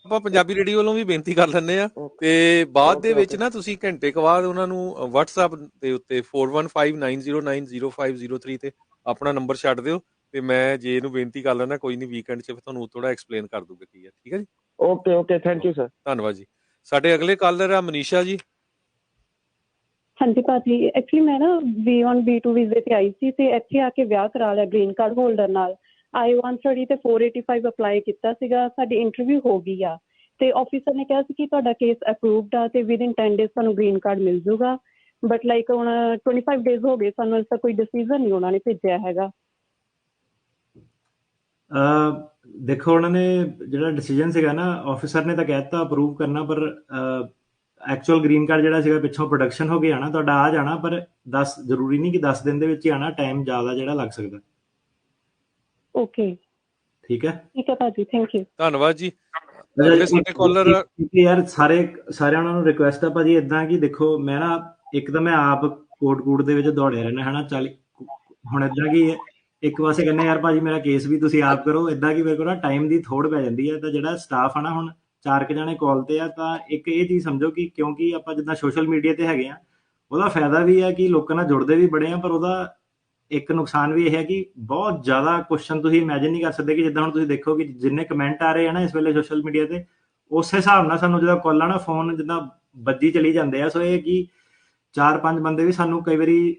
ਆਪਾਂ ਪੰਜਾਬੀ ਰੇਡੀਓ ਵੱਲੋਂ ਵੀ ਬੇਨਤੀ ਕਰ ਲੈਂਦੇ ਆ, ਤੇ ਬਾਅਦ ਦੇ ਵਿੱਚ ਨਾ ਤੁਸੀਂ ਘੰਟੇ ਕੁ ਬਾਅਦ ਉਹਨਾਂ ਨੂੰ WhatsApp ਦੇ ਉੱਤੇ 4159090503 ਤੇ ਆਪਣਾ ਨੰਬਰ ਛੱਡ ਦਿਓ, ਤੇ ਮੈਂ ਜੇ ਇਹਨੂੰ ਬੇਨਤੀ ਕਰ ਲੈਣਾ, ਕੋਈ ਨਹੀਂ ਵੀਕਐਂਡ 'ਚ ਤੁਹਾਨੂੰ ਥੋੜਾ ਐਕਸਪਲੇਨ ਕਰ ਦੂਗਾ ਕੀ ਹੈ। ਠੀਕ ਹੈ ਜੀ, ਓਕੇ, ਥੈਂਕ ਯੂ ਸਰ। ਧੰਨਵਾਦ ਜੀ। ਸਾਡੇ ਅਗਲੇ ਕਾਲਰ ਆ ਮਨੀਸ਼ਾ ਜੀ। ਹਾਂਜੀ ਭਾਜੀ, ਐਕਚੁਅਲੀ ਮੈਂ ਨਾ B1 B2 ਵੀਜ਼ੇ ਤੇ ਆਈ ਸੀ, ਤੇ ਇੱਥੇ ਆ ਕੇ ਵਿਆਹ ਕਰਾ ਲਿਆ ਗ੍ਰੀਨ ਕਾਰਡ ਹੋਲਡਰ ਨਾਲ। I-1 ਸਟੱਡੀ ਤੇ 485 ਅਪਲਾਈ ਕੀਤਾ ਸੀਗਾ, ਸਾਡੀ ਇੰਟਰਵਿਊ ਹੋ ਗਈ ਆ, ਤੇ ਆਫਿਸਰ ਨੇ ਕਿਹਾ ਸੀ ਕਿ ਤੁਹਾਡਾ ਕੇਸ ਅਪਰੂਵਡ ਆ, ਤੇ ਵਿਦਿਨ 10 ਡੇਜ਼ ਤੁਹਾਨੂੰ ਗ੍ਰੀਨ ਕਾਰਡ ਮਿਲ ਜੂਗਾ। ਬਟ ਲਾਈਕ ਹੁਣ 25 ਡੇਜ਼ ਹੋ ਗਏ ਸਾਨੂੰ, ਇਸ ਦਾ ਕੋਈ ਡਿਸੀਜ਼ਨ ਨਹੀਂ ਉਹਨਾਂ ਨੇ ਭੇਜਿਆ ਹੈਗਾ। ਦੇਖੋ ਉਹਨਾਂ ਨੇ ਜਿਹੜਾ ਡਿਸੀਜਨ ਸੀਗਾ ਨਾ, ਆਫਿਸਰ ਨੇ ਤਾਂ ਕਹਿਤਾ ਅਪਰੂਵ ਕਰਨਾ, ਪਰ ਐਕਚੁਅਲ ਗ੍ਰੀਨ ਕਾਰਡ ਜਿਹੜਾ ਸੀਗਾ ਪਿੱਛੋਂ ਪ੍ਰੋਡਕਸ਼ਨ ਹੋ ਕੇ ਆਣਾ ਤੁਹਾਡਾ ਆ ਜਾਣਾ, ਪਰ 10 ਜ਼ਰੂਰੀ ਨਹੀਂ ਕਿ 10 ਦਿਨ ਦੇ ਵਿੱਚ ਹੀ ਆਣਾ, ਟਾਈਮ ਜ਼ਿਆਦਾ ਜਿਹੜਾ ਲੱਗ ਸਕਦਾ। ਓਕੇ ਠੀਕ ਹੈ ਭਾਜੀ, ਥੈਂਕ ਯੂ। ਧੰਨਵਾਦ ਜੀ। ਸਾਡੇ ਕਾਲਰ ਯਾਰ ਸਾਰਿਆਂ ਨੂੰ ਰਿਕੁਐਸਟ ਆ ਭਾਜੀ, ਇਦਾਂ ਕਿ ਦੇਖੋ ਮੈਂ ਨਾ ਇੱਕ ਤਾਂ ਮੈਂ ਆਪ ਕੋਟ ਦੇ ਵਿੱਚ ਦੌੜਿਆ ਰਹਿਣਾ ਹੈ ਨਾ 40, ਹੁਣ ਇਦਾਂ ਕਿ ਇੱਕ ਪਾਸੇ ਕਹਿੰਦੇ ਯਾਰ ਭਾਜੀ ਮੇਰਾ ਕੇਸ ਵੀ ਤੁਸੀਂ ਆਪ ਕਰੋ, ਇਦਾਂ ਕਿ ਮੇਰੇ ਕੋਲ ਨਾ ਟਾਈਮ ਦੀ ਥੋੜ ਪੈ ਜਾਂਦੀ ਹੈ। ਤਾਂ ਜਿਹੜਾ ਸਟਾਫ ਆ ਨਾ, ਹੁਣ 4 ਜਣੇ ਕਾਲ ਤੇ ਆ, ਤਾਂ ਇੱਕ ਇਹ ਚੀਜ਼ ਸਮਝੋ ਕਿ ਕਿਉਂਕਿ ਆਪਾਂ ਜਿੱਦਾਂ ਸੋਸ਼ਲ ਮੀਡੀਆ ਤੇ ਹੈਗੇ ਆ, ਉਹਦਾ ਫਾਇਦਾ ਵੀ ਹੈ ਕਿ ਲੋਕਾਂ ਨਾਲ ਜੁੜਦੇ ਵੀ ਬੜੇ ਆ, ਪਰ ਉਹਦਾ ਇੱਕ ਨੁਕਸਾਨ ਵੀ ਇਹ ਹੈ ਕਿ ਬਹੁਤ ਜ਼ਿਆਦਾ ਕੁਐਸਚਨ ਤੁਸੀਂ ਇਮੇਜਿਨ ਨਹੀਂ ਕਰ ਸਕਦੇ ਕਿ ਜਿੱਦਾਂ ਹੁਣ ਤੁਸੀਂ ਦੇਖੋ ਕਿ ਜਿੰਨੇ ਕਮੈਂਟ ਆ ਰਹੇ ਆ ਨਾ ਇਸ ਵੇਲੇ ਸੋਸ਼ਲ ਮੀਡੀਆ ਤੇ, ਉਸੇ ਹਿਸਾਬ ਨਾਲ ਸਾਨੂੰ ਜਦੋਂ ਕਾਲਾਂ ਨਾ ਫੋਨ ਜਿੱਦਾਂ ਵੱਜੀ ਚਲੀ ਜਾਂਦੇ ਆ। ਸੋ ਇਹ ਕਿ 4-5 ਬੰਦੇ ਵੀ ਸਾਨੂੰ ਕਈ ਵਾਰੀ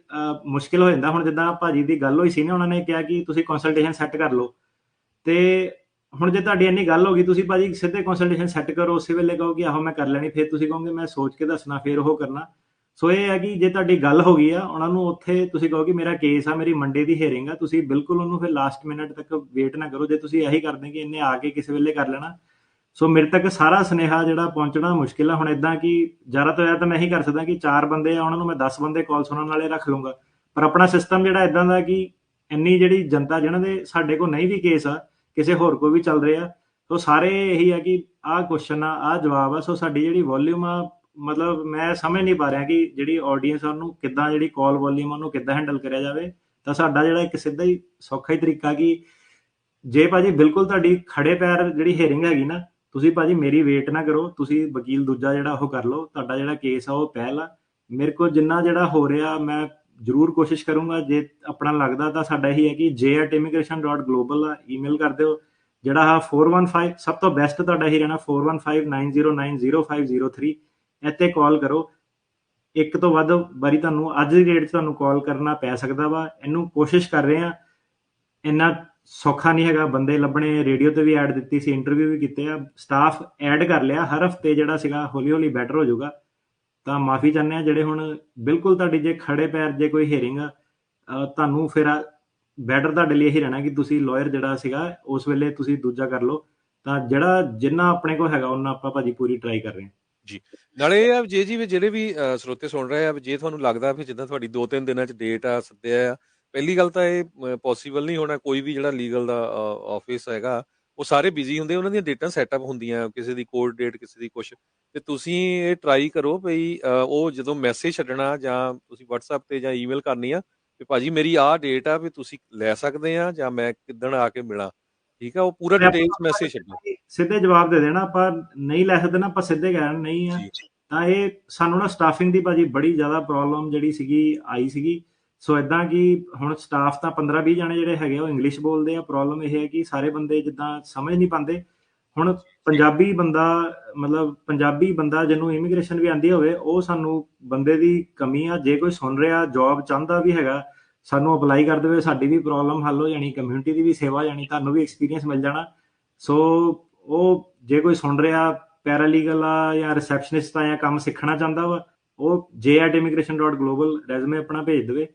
ਮੁਸ਼ਕਿਲ ਹੋ ਜਾਂਦਾ। ਹੁਣ ਜਿੱਦਾਂ ਭਾਜੀ ਦੀ ਗੱਲ ਹੋਈ ਸੀ ਨਾ, ਉਹਨਾਂ ਨੇ ਕਿਹਾ ਕਿ ਤੁਸੀਂ ਕੰਸਲਟੇਸ਼ਨ ਸੈੱਟ ਕਰ ਲਓ, ਤੇ ਹੁਣ ਜੇ ਤੁਹਾਡੀ ਇੰਨੀ ਗੱਲ ਹੋ ਗਈ, ਤੁਸੀਂ ਭਾਜੀ ਸਿੱਧੇ ਕੰਸਲਟੇਸ਼ਨ ਸੈੱਟ ਕਰੋ, ਉਸੇ ਵੇਲੇ ਕਹੋ ਕਿ ਆਹੋ ਮੈਂ ਕਰ ਲੈਣੀ, ਫਿਰ ਤੁਸੀਂ ਕਹੋਗੇ ਮੈਂ ਸੋਚ ਕੇ ਦੱਸਣਾ, ਫਿਰ ਉਹ ਕਰਨਾ। ਸੋ ਇਹ ਹੈ ਕਿ ਜੇ ਤੁਹਾਡੀ ਗੱਲ ਹੋ ਗਈ ਆ, ਉਹਨਾਂ ਨੂੰ ਉੱਥੇ ਤੁਸੀਂ ਕਹੋ ਕਿ ਮੇਰਾ ਕੇਸ ਆ, ਮੇਰੀ ਮੰਡੇ ਦੀ ਹੀਅਰਿੰਗ ਆ, ਤੁਸੀਂ ਬਿਲਕੁਲ ਉਹਨੂੰ ਫਿਰ ਲਾਸਟ ਮਿੰਟ ਤੱਕ ਵੇਟ ਨਾ ਕਰੋ। ਜੇ ਤੁਸੀਂ ਇਹੀ ਕਰਦੇ ਕਿ ਇਹਨੇ ਆ ਕੇ ਕਿਸੇ ਵੇਲੇ ਕਰ ਲੈਣਾ, ਸੋ ਮੇਰੇ ਤੱਕ ਸਾਰਾ ਸੁਨੇਹਾ ਜਿਹੜਾ ਪਹੁੰਚਣਾ ਮੁਸ਼ਕਿਲ ਆ। ਹੁਣ ਇਦਾਂ ਕਿ ਜ਼ਿਆਦਾ ਤੋਂ ਜ਼ਿਆਦਾ ਮੈਂ ਇਹੀ ਕਰ ਸਕਦਾ ਕਿ 4 ਬੰਦੇ ਆ, ਉਹਨਾਂ ਨੂੰ ਮੈਂ 10 ਬੰਦੇ ਕਾਲ ਸੁਣਨ ਵਾਲੇ ਰੱਖ ਲੂੰਗਾ, ਪਰ ਆਪਣਾ ਸਿਸਟਮ ਜਿਹੜਾ ਇਦਾਂ ਦਾ ਕਿ ਇੰਨੀ ਜਿਹੜੀ ਜਨਤਾ ਜਿਹਨਾਂ ਦੇ ਸਾਡੇ ਕੋਲ ਨਹੀਂ ਵੀ ਕੇਸ ਆ, ਕਿਸੇ ਹੋਰ ਕੋਲ ਵੀ ਚੱਲ ਰਹੇ ਆ, ਸੋ ਸਾਰੇ ਇਹੀ ਆ ਕਿ ਆਹ ਕੁਐਸਚਨ ਆ, ਆਹ ਜਵਾਬ ਆ। ਸੋ ਸਾਡੀ ਜਿਹੜੀ ਵੋਲਿਊਮ ਆ, ਮਤਲਬ ਮੈਂ ਸਮਝ ਨਹੀਂ ਪਾ ਰਿਹਾ ਕਿ ਜਿਹੜੀ ਆਡੀਅנס ਆ ਉਹਨੂੰ ਕਿੱਦਾਂ, ਜਿਹੜੀ ਕਾਲ ਵੋਲਿਊਮ ਉਹਨੂੰ ਕਿੱਦਾਂ ਹੈਂਡਲ ਕਰਿਆ ਜਾਵੇ। ਤਾਂ ਸਾਡਾ ਜਿਹੜਾ ਇੱਕ ਸਿੱਧਾ ਹੀ ਸੌਖਾ ਹੀ ਤਰੀਕਾ ਕਿ ਜੇ ਭਾਜੀ ਬਿਲਕੁਲ ਤੁਹਾਡੀ ਖੜੇ ਪੈਰ ਜਿਹੜੀ ਹੀਅਰਿੰਗ ਹੈਗੀ ਨਾ, ਤੁਸੀਂ ਭਾਜੀ ਮੇਰੀ ਵੇਟ ਨਾ ਕਰੋ, ਤੁਸੀਂ ਵਕੀਲ ਦੂਜਾ ਜਿਹੜਾ ਉਹ ਕਰ ਲਓ, ਤੁਹਾਡਾ ਜਿਹੜਾ ਕੇਸ ਆ ਉਹ ਪਹਿਲ ਆ। ਮੇਰੇ ਕੋਲ ਜਿੰਨਾ ਜਿਹੜਾ ਹੋ ਰਿਹਾ ਮੈਂ ਜ਼ਰੂਰ ਕੋਸ਼ਿਸ਼ ਕਰੂੰਗਾ। ਜੇ ਆਪਣਾ ਲੱਗਦਾ ਤਾਂ ਸਾਡਾ ਇਹੀ ਹੈ ਕਿ j@immigration.global ਆ, ਈਮੇਲ ਕਰ ਦਿਓ। ਜਿਹੜਾ 415 ਸਭ ਤੋਂ ਬੈਸਟ ਤੁਹਾਡਾ ਹੀ ਰਹਿਣਾ, 4159090503 ਇੱਥੇ ਕਾਲ ਕਰੋ। ਇੱਕ ਤੋਂ ਵੱਧ ਵਾਰੀ ਤੁਹਾਨੂੰ ਅੱਜ ਦੀ ਡੇਟ 'ਚ ਤੁਹਾਨੂੰ ਕਾਲ ਕਰਨਾ ਪੈ ਸਕਦਾ ਵਾ। ਇਹਨੂੰ ਕੋਸ਼ਿਸ਼ ਕਰ ਰਹੇ ਹਾਂ, ਇੰਨਾ ਸੌਖਾ ਨਹੀਂ ਹੈਗਾ, ਬੰਦੇ ਲੱਭਣੇ। ਰੇਡੀਓ ਤੇ ਵੀ ਐਡ ਦਿੱਤੀ ਸੀ, ਇੰਟਰਵਿਊ ਵੀ ਕੀਤੇ ਆ, ਸਟਾਫ ਐਡ ਕਰ ਲਿਆ, ਹਰ ਹਫਤੇ ਜਿਹੜਾ ਸੀਗਾ ਹੌਲੀ ਹੌਲੀ ਬੈਟਰ ਹੋ ਜਾਊਗਾ। ਤਾਂ ਮਾਫੀ ਚਾਹੁੰਦੇ ਆ ਜਿਹੜੇ ਹੁਣ ਬਿਲਕੁਲ ਤੁਹਾਡੀ ਜੇ ਖੜੇ ਪੈਰ ਜੇ ਕੋਈ ਹੀਅਰਿੰਗ ਆ, ਤੁਹਾਨੂੰ ਫਿਰ ਬੈਟਰ ਤੁਹਾਡੇ ਲਈ ਇਹੀ ਰਹਿਣਾ ਕਿ ਤੁਸੀਂ ਲਾਇਰ ਜਿਹੜਾ ਸੀਗਾ ਉਸ ਵੇਲੇ ਤੁਸੀਂ ਦੂਜਾ ਕਰ ਲਓ। ਤਾਂ ਜਿਹੜਾ ਜਿੰਨਾ ਆਪਣੇ ਕੋਲ ਹੈਗਾ ਉਹਨਾਂ ਆਪਾਂ ਭਾਜੀ ਪੂਰੀ ਟਰਾਈ ਕਰ ਰਹੇ ਹਾਂ ਜੀ। ਨਾਲੇ ਇਹ ਆ ਜੀ ਜਿਹੜੇ ਵੀ ਸਰੋਤੇ ਸੁਣ ਰਹੇ ਆ, ਜੇ ਤੁਹਾਨੂੰ ਲੱਗਦਾ ਵੀ ਜਿੱਦਾਂ ਤੁਹਾਡੀ 2-3 ਦਿਨਾਂ 'ਚ ਡੇਟ ਆ, ਸੱਦਿਆ ਆ, ਪਹਿਲੀ ਗੱਲ ਤਾਂ ਇਹ ਪੋਸੀਬਲ ਨਹੀਂ ਹੋਣਾ। ਕੋਈ ਵੀ ਜਿਹੜਾ ਲੀਗਲ ਦਾ ਆਫਿਸ ਹੈਗਾ ਉਹ ਸਾਰੇ ਬਿਜ਼ੀ ਹੁੰਦੇ, ਉਹਨਾਂ ਦੀਆਂ ਡੇਟਾਂ ਸੈਟਅਪ ਹੁੰਦੀਆਂ, ਕਿਸੇ ਦੀ ਕੋਰਟ ਡੇਟ, ਕਿਸੇ ਦੀ ਕੁਛ। ਤੇ ਤੁਸੀਂ ਇਹ ਟਰਾਈ ਕਰੋ ਵੀ ਉਹ ਜਦੋਂ ਮੈਸੇਜ ਛੱਡਣਾ ਜਾਂ ਤੁਸੀਂ WhatsApp ਤੇ ਜਾਂ ਈਮੇਲ ਕਰਨੀ ਆ ਵੀ ਭਾਜੀ ਮੇਰੀ ਆਹ ਡੇਟ ਆ, ਵੀ ਤੁਸੀਂ ਲੈ ਸਕਦੇ ਆ ਜਾਂ ਮੈਂ ਕਿੱਦਣ ਆ ਕੇ ਮਿਲਾਂ, ਠੀਕ ਆ, ਉਹ ਪੂਰਾ ਡਿਟੇਲਸ ਮੈਸੇਜ ਛੱਡੋ, ਸਿੱਧੇ ਜਵਾਬ ਦੇ ਦੇਣਾ। ਆਪਾਂ ਨਹੀਂ ਲੈ ਸਕਦੇ ਨਾ, ਆਪਾਂ ਸਿੱਧੇ ਕਹਿਣਾ ਨਹੀਂ ਆ। ਤਾਂ ਇਹ ਸਾਨੂੰ ਨਾ ਸਟਾਫਿੰਗ ਦੀ ਭਾਜੀ ਬੜੀ ਜ਼ਿਆਦਾ ਪ੍ਰੋਬਲਮ ਜਿਹੜੀ ਸੀਗੀ ਆਈ ਸੀਗੀ। ਸੋ ਇਦਾਂ ਕਿ ਹੁਣ ਸਟਾਫ ਤਾਂ 15-20 ਜਣੇ ਜਿਹੜੇ ਹੈਗੇ ਉਹ ਇੰਗਲਿਸ਼ ਬੋਲਦੇ ਆ। ਪ੍ਰੋਬਲਮ ਇਹ ਹੈ ਕਿ ਸਾਰੇ ਬੰਦੇ ਜਿੱਦਾਂ ਸਮਝ ਨਹੀਂ ਪਾਉਂਦੇ। ਹੁਣ ਪੰਜਾਬੀ ਬੰਦਾ ਜਿਹਨੂੰ ਇਮੀਗ੍ਰੇਸ਼ਨ ਵੀ ਆਉਂਦੀ ਹੋਵੇ, ਉਹ ਸਾਨੂੰ ਬੰਦੇ ਦੀ ਕਮੀ ਆ। ਜੇ ਕੋਈ ਸੁਣ ਰਿਹਾ ਜੌਬ ਚਾਹੁੰਦਾ ਵੀ ਹੈਗਾ, ਸਾਨੂੰ ਅਪਲਾਈ ਕਰ ਦੇਵੇ, ਸਾਡੀ ਵੀ ਪ੍ਰੋਬਲਮ ਹੱਲ ਹੋ ਜਾਣੀ, ਕਮਿਊਨਿਟੀ ਦੀ ਵੀ ਸੇਵਾ ਹੋ ਜਾਣੀ, ਤੁਹਾਨੂੰ ਵੀ ਐਕਸਪੀਰੀਅੰਸ ਮਿਲ ਜਾਣਾ। ਸੋ ਉਹ ਜੇ ਕੋਈ ਸੁਣ ਰਿਹਾ ਪੈਰਾਲੀਗਲ ਆ ਜਾਂ ਰਿਸੈਪਸ਼ਨਿਸਟ ਆ ਜਾਂ ਕੰਮ ਸਿੱਖਣਾ ਚਾਹੁੰਦਾ ਵਾ, ਉਹ j@immigration.global ਰੈਜ਼ੂਮੇ ਆਪਣਾ ਭੇਜ ਦੇਵੇ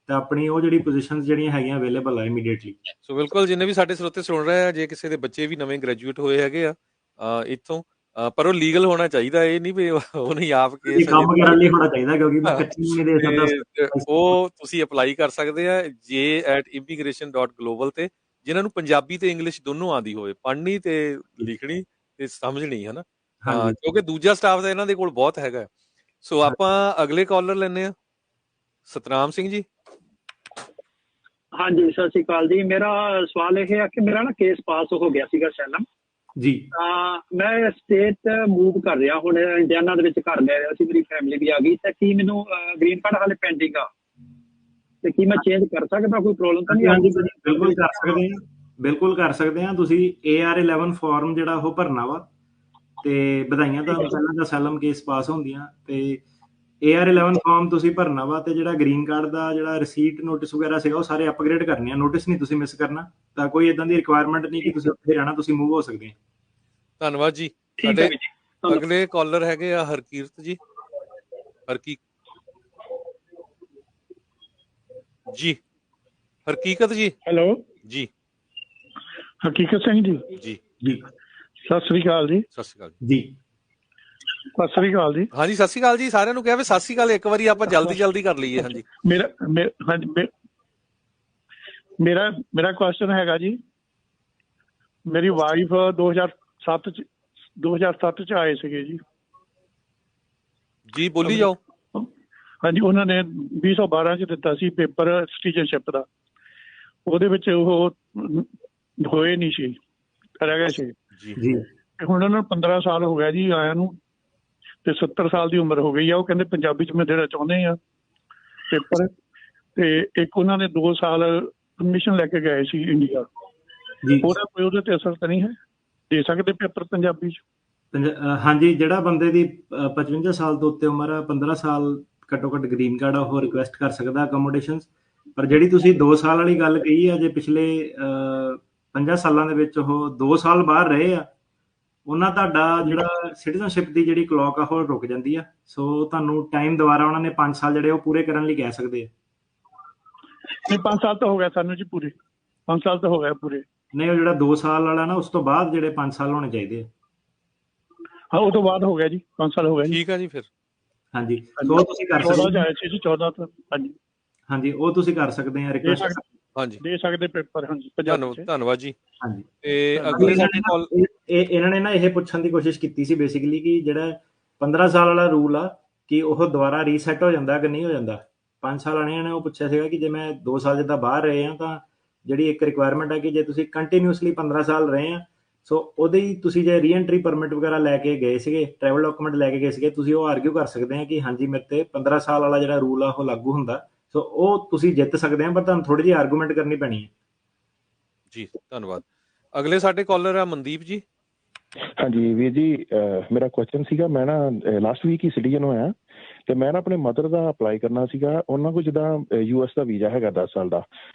ਤਾਂ ਆਪਣੀ ਉਹ ਜਿਹੜੀ ਪੋਜੀਸ਼ਨਸ ਜਿਹੜੀਆਂ ਹੈਗੀਆਂ ਅਵੇਲੇਬਲ ਆ ਇਮੀਡੀਏਟਲੀ। ਸੋ ਬਿਲਕੁਲ ਜਿੰਨੇ ਵੀ ਸਾਡੇ ਸਰੋਤੇ ਸੁਣ ਰਹੇ ਆ, ਜੇ ਕਿਸੇ ਦੇ ਬੱਚੇ ਵੀ ਨਵੇਂ ਗ੍ਰੈਜੂਏਟ ਹੋਏ ਹੈਗੇ ਆ ਇੱਥੋਂ, ਪਰ ਉਹ ਲੀਗਲ ਹੋਣਾ ਚਾਹੀਦਾ। ਇਹ ਨਹੀਂ ਵੀ ਉਹ ਨਹੀਂ ਆਪ ਕੇਸ ਕੰਮ ਕਰਨ ਲਈ ਹੋਣਾ ਚਾਹੀਦਾ, ਕਿਉਂਕਿ ਮੈਂ ਕੱਚੀ ਨਹੀਂ ਦੇ ਸਕਦਾ। ਉਹ ਤੁਸੀਂ ਅਪਲਾਈ ਕਰ ਸਕਦੇ ਆ j@immigration.global ਤੇ, ਜਿਨ੍ਹਾਂ ਨੂੰ ਪੰਜਾਬੀ ਤੇ ਇੰਗਲਿਸ਼ ਦੋਨੋਂ ਆਉਂਦੀ ਹੋਵੇ, ਪੜ੍ਹਨੀ ਤੇ ਲਿਖਣੀ ਤੇ ਸਮਝਣੀ, ਹੈ ਨਾ। ਕਿਉਂਕਿ ਦੂਜਾ ਸਟਾਫ ਤਾਂ ਇਹਨਾਂ ਦੇ ਕੋਲ ਬਹੁਤ ਹੈਗਾ। ਸੋ ਆਪਾਂ ਅਗਲੇ ਕਾਲਰ ਲੈਂਦੇ ਆ, ਸਤਨਾਮ ਸਿੰਘ ਜੀ। ਹਾਂਜੀ, ਸਤਿ ਸ਼੍ਰੀ ਅਕਾਲ ਜੀ। ਮੇਰਾ ਸਵਾਲ ਇਹ ਹੈ ਕਿ ਮੇਰਾ ਨਾ ਕੇਸ ਪਾਸ ਹੋ ਗਿਆ ਸੀਗਾ ਸੈਲਮ ਜੀ। ਤਾਂ ਮੈਂ ਸਟੇਟ ਮੂਵ ਕਰ ਰਿਹਾ, ਹੁਣ ਇੰਡੀਆਨਾ ਦੇ ਵਿੱਚ ਘਰ ਲੈ ਰਿਹਾ ਸੀ, ਮੇਰੀ ਫੈਮਿਲੀ ਵੀ ਆ ਗਈ। ਤਾਂ ਕੀ ਮੈਨੂੰ ਗ੍ਰੀਨ ਕਾਰਡ ਹਾਲੇ ਪੈਂਡਿੰਗ ਆ, ਤੇ ਕੀ ਮੈਂ ਚੇਂਜ ਕਰ ਸਕਦਾ? ਕੋਈ ਪ੍ਰੋਬਲਮ ਤਾਂ ਨਹੀਂ? ਹਾਂਜੀ, ਬਿਲਕੁਲ ਕਰ ਸਕਦੇ ਹਾਂ, ਬਿਲਕੁਲ ਕਰ ਸਕਦੇ ਹਾਂ। ਤੁਸੀਂ AR11 ਫਾਰਮ ਜਿਹੜਾ ਉਹ ਭਰਨਾ ਵਾ, ਤੇ ਵਧਾਈਆਂ ਤੁਹਾਨੂੰ ਪਹਿਲਾਂ ਤਾਂ ਸੈਲਮ ਕੇਸ ਪਾਸ ਹੁੰਦੀਆਂ। ਤੇ AR11 ਫਾਰਮ ਤੁਸੀਂ ਭਰਨਾ ਵਾ, ਤੇ ਜਿਹੜਾ ਗ੍ਰੀਨ ਕਾਰਡ ਦਾ ਜਿਹੜਾ ਰਿਸੀਟ ਨੋਟਿਸ ਵਗੈਰਾ ਸੀਗਾ ਉਹ ਸਾਰੇ ਅਪਗ੍ਰੇਡ ਕਰਨੇ ਆ। ਨੋਟਿਸ ਨਹੀਂ ਤੁਸੀਂ ਮਿਸ ਕਰਨਾ। ਤਾਂ ਕੋਈ ਇਦਾਂ ਦੀ ਰਿਕੁਆਇਰਮੈਂਟ ਨਹੀਂ ਕਿ ਤੁਸੀਂ ਉੱਥੇ ਰਹਿਣਾ, ਤੁਸੀਂ ਮੂਵ ਹੋ ਸਕਦੇ ਹੋ। ਧੰਨਵਾਦ ਜੀ। ਸਾਡੇ ਅਗਲੇ ਕਾਲਰ ਹੈਗੇ ਆ ਹਰਕੀਰਤ ਜੀ। ਜੀ ਹਰਕੀਕਤ ਜੀ ਹੈਲੋ ਜੀ ਹਕੀਕਤ ਸਿੰਘ ਜੀ ਜੀ ਜੀ ਸਤਿ ਸ੍ਰੀ ਅਕਾਲ ਜੀ ਸਤਿ ਸ਼੍ਰੀ ਅਕਾਲ ਜੀ ਸਤਿ ਸ੍ਰੀ ਅਕਾਲ ਜੀ ਹਾਂਜੀ ਸਤਿ ਸ਼੍ਰੀ ਅਕਾਲ ਜੀ ਸਾਰਿਆਂ ਨੂੰ ਕਿਹਾ ਵੀ ਸਤਿ ਸ਼੍ਰੀ ਅਕਾਲ ਇੱਕ ਵਾਰੀ ਆਪਾਂ ਜਲਦੀ ਕਰ ਲਈਏ ਹਾਂਜੀ ਹਾਂਜੀ ਮੇਰਾ ਕੁਐਸਚਨ ਹੈਗਾ ਜੀ ਮੇਰੀ ਵਾਈਫ 2007 ਚ ਆਏ ਸੀਗੇ ਜੀ ਜੀ ਬੋਲੀ ਜਾਓ ਹਾਂਜੀ ਉਹਨਾਂ ਨੇ 2012 ਚ ਦਿੱਤਾ ਸੀ ਪੇਪਰ ਸਿਟੀਜ਼ਨਸ਼ਿਪ ਦਾ ਉਹਦੇ ਵਿੱਚ ਉਹ ਹੋਏ ਨਹੀਂ ਸੀ ਰਹਿ ਗਏ ਸੀ ਜੀ ਜੀ ਹੁਣ ਉਹਨਾਂ ਨੂੰ 15 ਸਾਲ ਹੋ ਗਿਆ ਜੀ ਆਇਆ ਨੂੰ ਤੇ 70 ਸਾਲ ਦੀ ਉਮਰ ਹੋ ਗਈ ਆ ਉਹ ਕਹਿੰਦੇ ਪੰਜਾਬੀ ਚ ਮੈਂ ਦੇਣਾ ਚਾਹੁੰਦੇ ਆ ਪੇਪਰ ਤੇ ਇੱਕ ਉਹਨਾਂ ਨੇ 2 ਸਾਲ ਪਰਮਿਸ਼ਨ ਲੈ ਕੇ ਗਏ ਸੀ ਇੰਡੀਆ ਜੀ ਉਹਦਾ ਕੋਈ ਉਹਦੇ ਤੇ ਅਸਰ ਤਾਂ ਨਹੀਂ ਹੈ ਦੇ ਸਕਦੇ ਪੇਪਰ ਪੰਜਾਬੀ ਚ ਹਾਂਜੀ ਜਿਹੜਾ ਬੰਦੇ ਦੀ 55 ਸਾਲ ਤੋਂ ਉੱਤੇ ਉਮਰ ਆ 15 ਸਾਲ ਘੱਟੋ ਘੱਟ ਗ੍ਰੀਨ ਕਾਰਡ ਆ ਉਹ ਰਿਕੁਐਸਟ ਕਰ ਸਕਦਾ ਅਕੋਮੋਡੇਸ਼ਨਸ ਪਰ ਜਿਹੜੀ ਤੁਸੀਂ 2 ਸਾਲ ਵਾਲੀ ਗੱਲ ਕਹੀ ਆ ਜੇ ਪਿਛਲੇ 50 ਸਾਲਾਂ ਦੇ ਵਿੱਚ ਉਹ 2 ਸਾਲ ਬਾਹਰ ਰਹੇ ਆ ਉਹਨਾਂ ਤੁਹਾਡਾ ਜਿਹੜਾ ਸਿਟੀਜ਼ਨਸ਼ਿਪ ਦੀ ਜਿਹੜੀ ਕਲੌਕ ਆ ਉਹ ਰੁਕ ਜਾਂਦੀ ਆ ਸੋ ਤੁਹਾਨੂੰ ਟਾਈਮ ਦੁਬਾਰਾ ਉਹਨਾਂ ਨੇ 5 ਸਾਲ ਜਿਹੜੇ ਉਹ ਪੂਰੇ ਕਰਨ ਲਈ ਕਹਿ ਸਕਦੇ ਆ ਨਹੀਂ 5 ਸਾਲ ਤਾਂ ਹੋ ਗਿਆ ਸਾਨੂੰ ਜੀ ਪੂਰੇ 5 ਸਾਲ ਤਾਂ ਹੋ ਗਏ ਪੂਰੇ ਨਹੀਂ ਉਹ ਜਿਹੜਾ 2 ਸਾਲ ਵਾਲਾ ਨਾ ਉਸ ਤੋਂ ਬਾਅਦ ਜਿਹੜੇ 5 ਸਾਲ ਹੋਣੇ ਚਾਹੀਦੇ ਆ ਹਾਂ ਉਹ ਤੋਂ ਬਾਅਦ ਹੋ ਗਿਆ ਜੀ 5 ਸਾਲ ਹੋ ਗਏ ਜੀ ਠੀਕ ਆ ਜੀ ਫਿਰ ਹਾਂਜੀ ਸੋ ਤੁਸੀਂ ਕਰ 14 ਸਕਦੇ ਚ ਆਏ ਸੀ ਜੀ 14 ਤੋਂ ਹਾਂਜੀ ਹਾਂਜੀ ਉਹ ਤੁਸੀਂ ਕਰ ਸਕਦੇ ਆ ਰਿਕੁਐਸਟ ਹਾਂਜੀ ਦੇ ਸਕਦੇ ਪੇਪਰ ਹਾਂਜੀ ਪੰਜਾਬੀ ਚ ਧੰਨਵਾਦ ਜੀ ਹਾਂਜੀ ਤੇ ਅਗਲੇ ਸਾਡੇ ਕਾਲ ਇਹਨਾਂ ਨੇ ਨਾ ਇਹ ਪੁੱਛਣ ਦੀ ਕੋਸ਼ਿਸ਼ ਕੀਤੀ ਸੀ ਬੇਸਿਕਲੀ ਕਿ ਜਿਹੜਾ 15 ਸਾਲ ਵਾਲਾ ਰੂਲ ਆ ਕਿ ਉਹ ਦੁਬਾਰਾ ਰੀਸੈਟ ਹੋ ਜਾਂਦਾ ਕਿ ਨਹੀਂ ਹੋ ਜਾਂਦਾ 5 ਸਾਲ ਵਾਲਿਆਂ ਨੇ ਉਹ ਪੁੱਛਿਆ ਸੀਗਾ ਕਿ ਜੇ ਮੈਂ 2 ਸਾਲ ਜਿੱਦਾਂ ਬਾਹਰ ਰਹੇ ਆ ਤਾਂ ਜਿਹੜੀ ਇੱਕ ਰਿਕੁਆਇਰਮੈਂਟ ਹੈ ਕਿ ਜੇ ਤੁਸੀਂ ਕੰਟੀਨਿਊਸਲੀ 15 ਸਾਲ ਰਹੇ ਆ ਸੋ ਉਹਦੇ ਹੀ ਤੁਸੀਂ ਜੇ ਰੀਐਂਟਰੀ ਪਰਮਿਟ ਵਗੈਰਾ ਲੈ ਕੇ ਗਏ ਸੀਗੇ ਟਰੈਵਲ ਡਾਕੂਮੈਂਟ ਲੈ ਕੇ ਗਏ ਸੀਗੇ ਤੁਸੀਂ ਉਹ ਆਰਗੂ ਕਰ ਸਕਦੇ ਆ ਕਿ ਹਾਂਜੀ ਮੇਰੇ ਤੇ 15 ਸਾਲ ਵਾਲਾ ਜਿਹੜਾ ਰੂਲ ਆ ਉਹ ਲਾਗੂ ਹੁੰਦਾ ਸੋ ਉਹ ਤੁਸੀਂ ਜਿੱਤ ਸਕਦੇ ਆ ਪਰ ਤੁਹਾਨੂੰ ਥੋੜੀ ਜਿਹੀ ਆਰਗੂਮੈਂਟ ਕਰਨੀ ਪੈਣੀ ਹੈ ਜੀ ਧੰਨਵਾਦ ਅਗਲੇ ਸਾਡੇ ਕਾਲਰ ਆ ਮਨਦੀਪ ਜੀ ਹਾਂਜੀ ਵੀਰ ਜੀ ਮੇਰਾ ਕੁਐਸਚਨ ਸੀਗਾ ਮੈਂ ਨਾ ਲਾਸਟ ਵੀਕ ਹੀ ਸਿਟੀਜ਼ਨ ਹੋਇਆ ਤੇ ਮੈਂ ਨਾ ਆਪਣੇ ਮਦਰ ਦਾ ਅਪਲਾਈ ਕਰਨਾ ਸੀਗਾ ਉਹਨਾਂ ਕੋਲ ਜਿੱਦਾਂ US ਦਾ ਵੀਜ਼ਾ ਹੈਗਾ 10 ਸਾਲ ਦਾ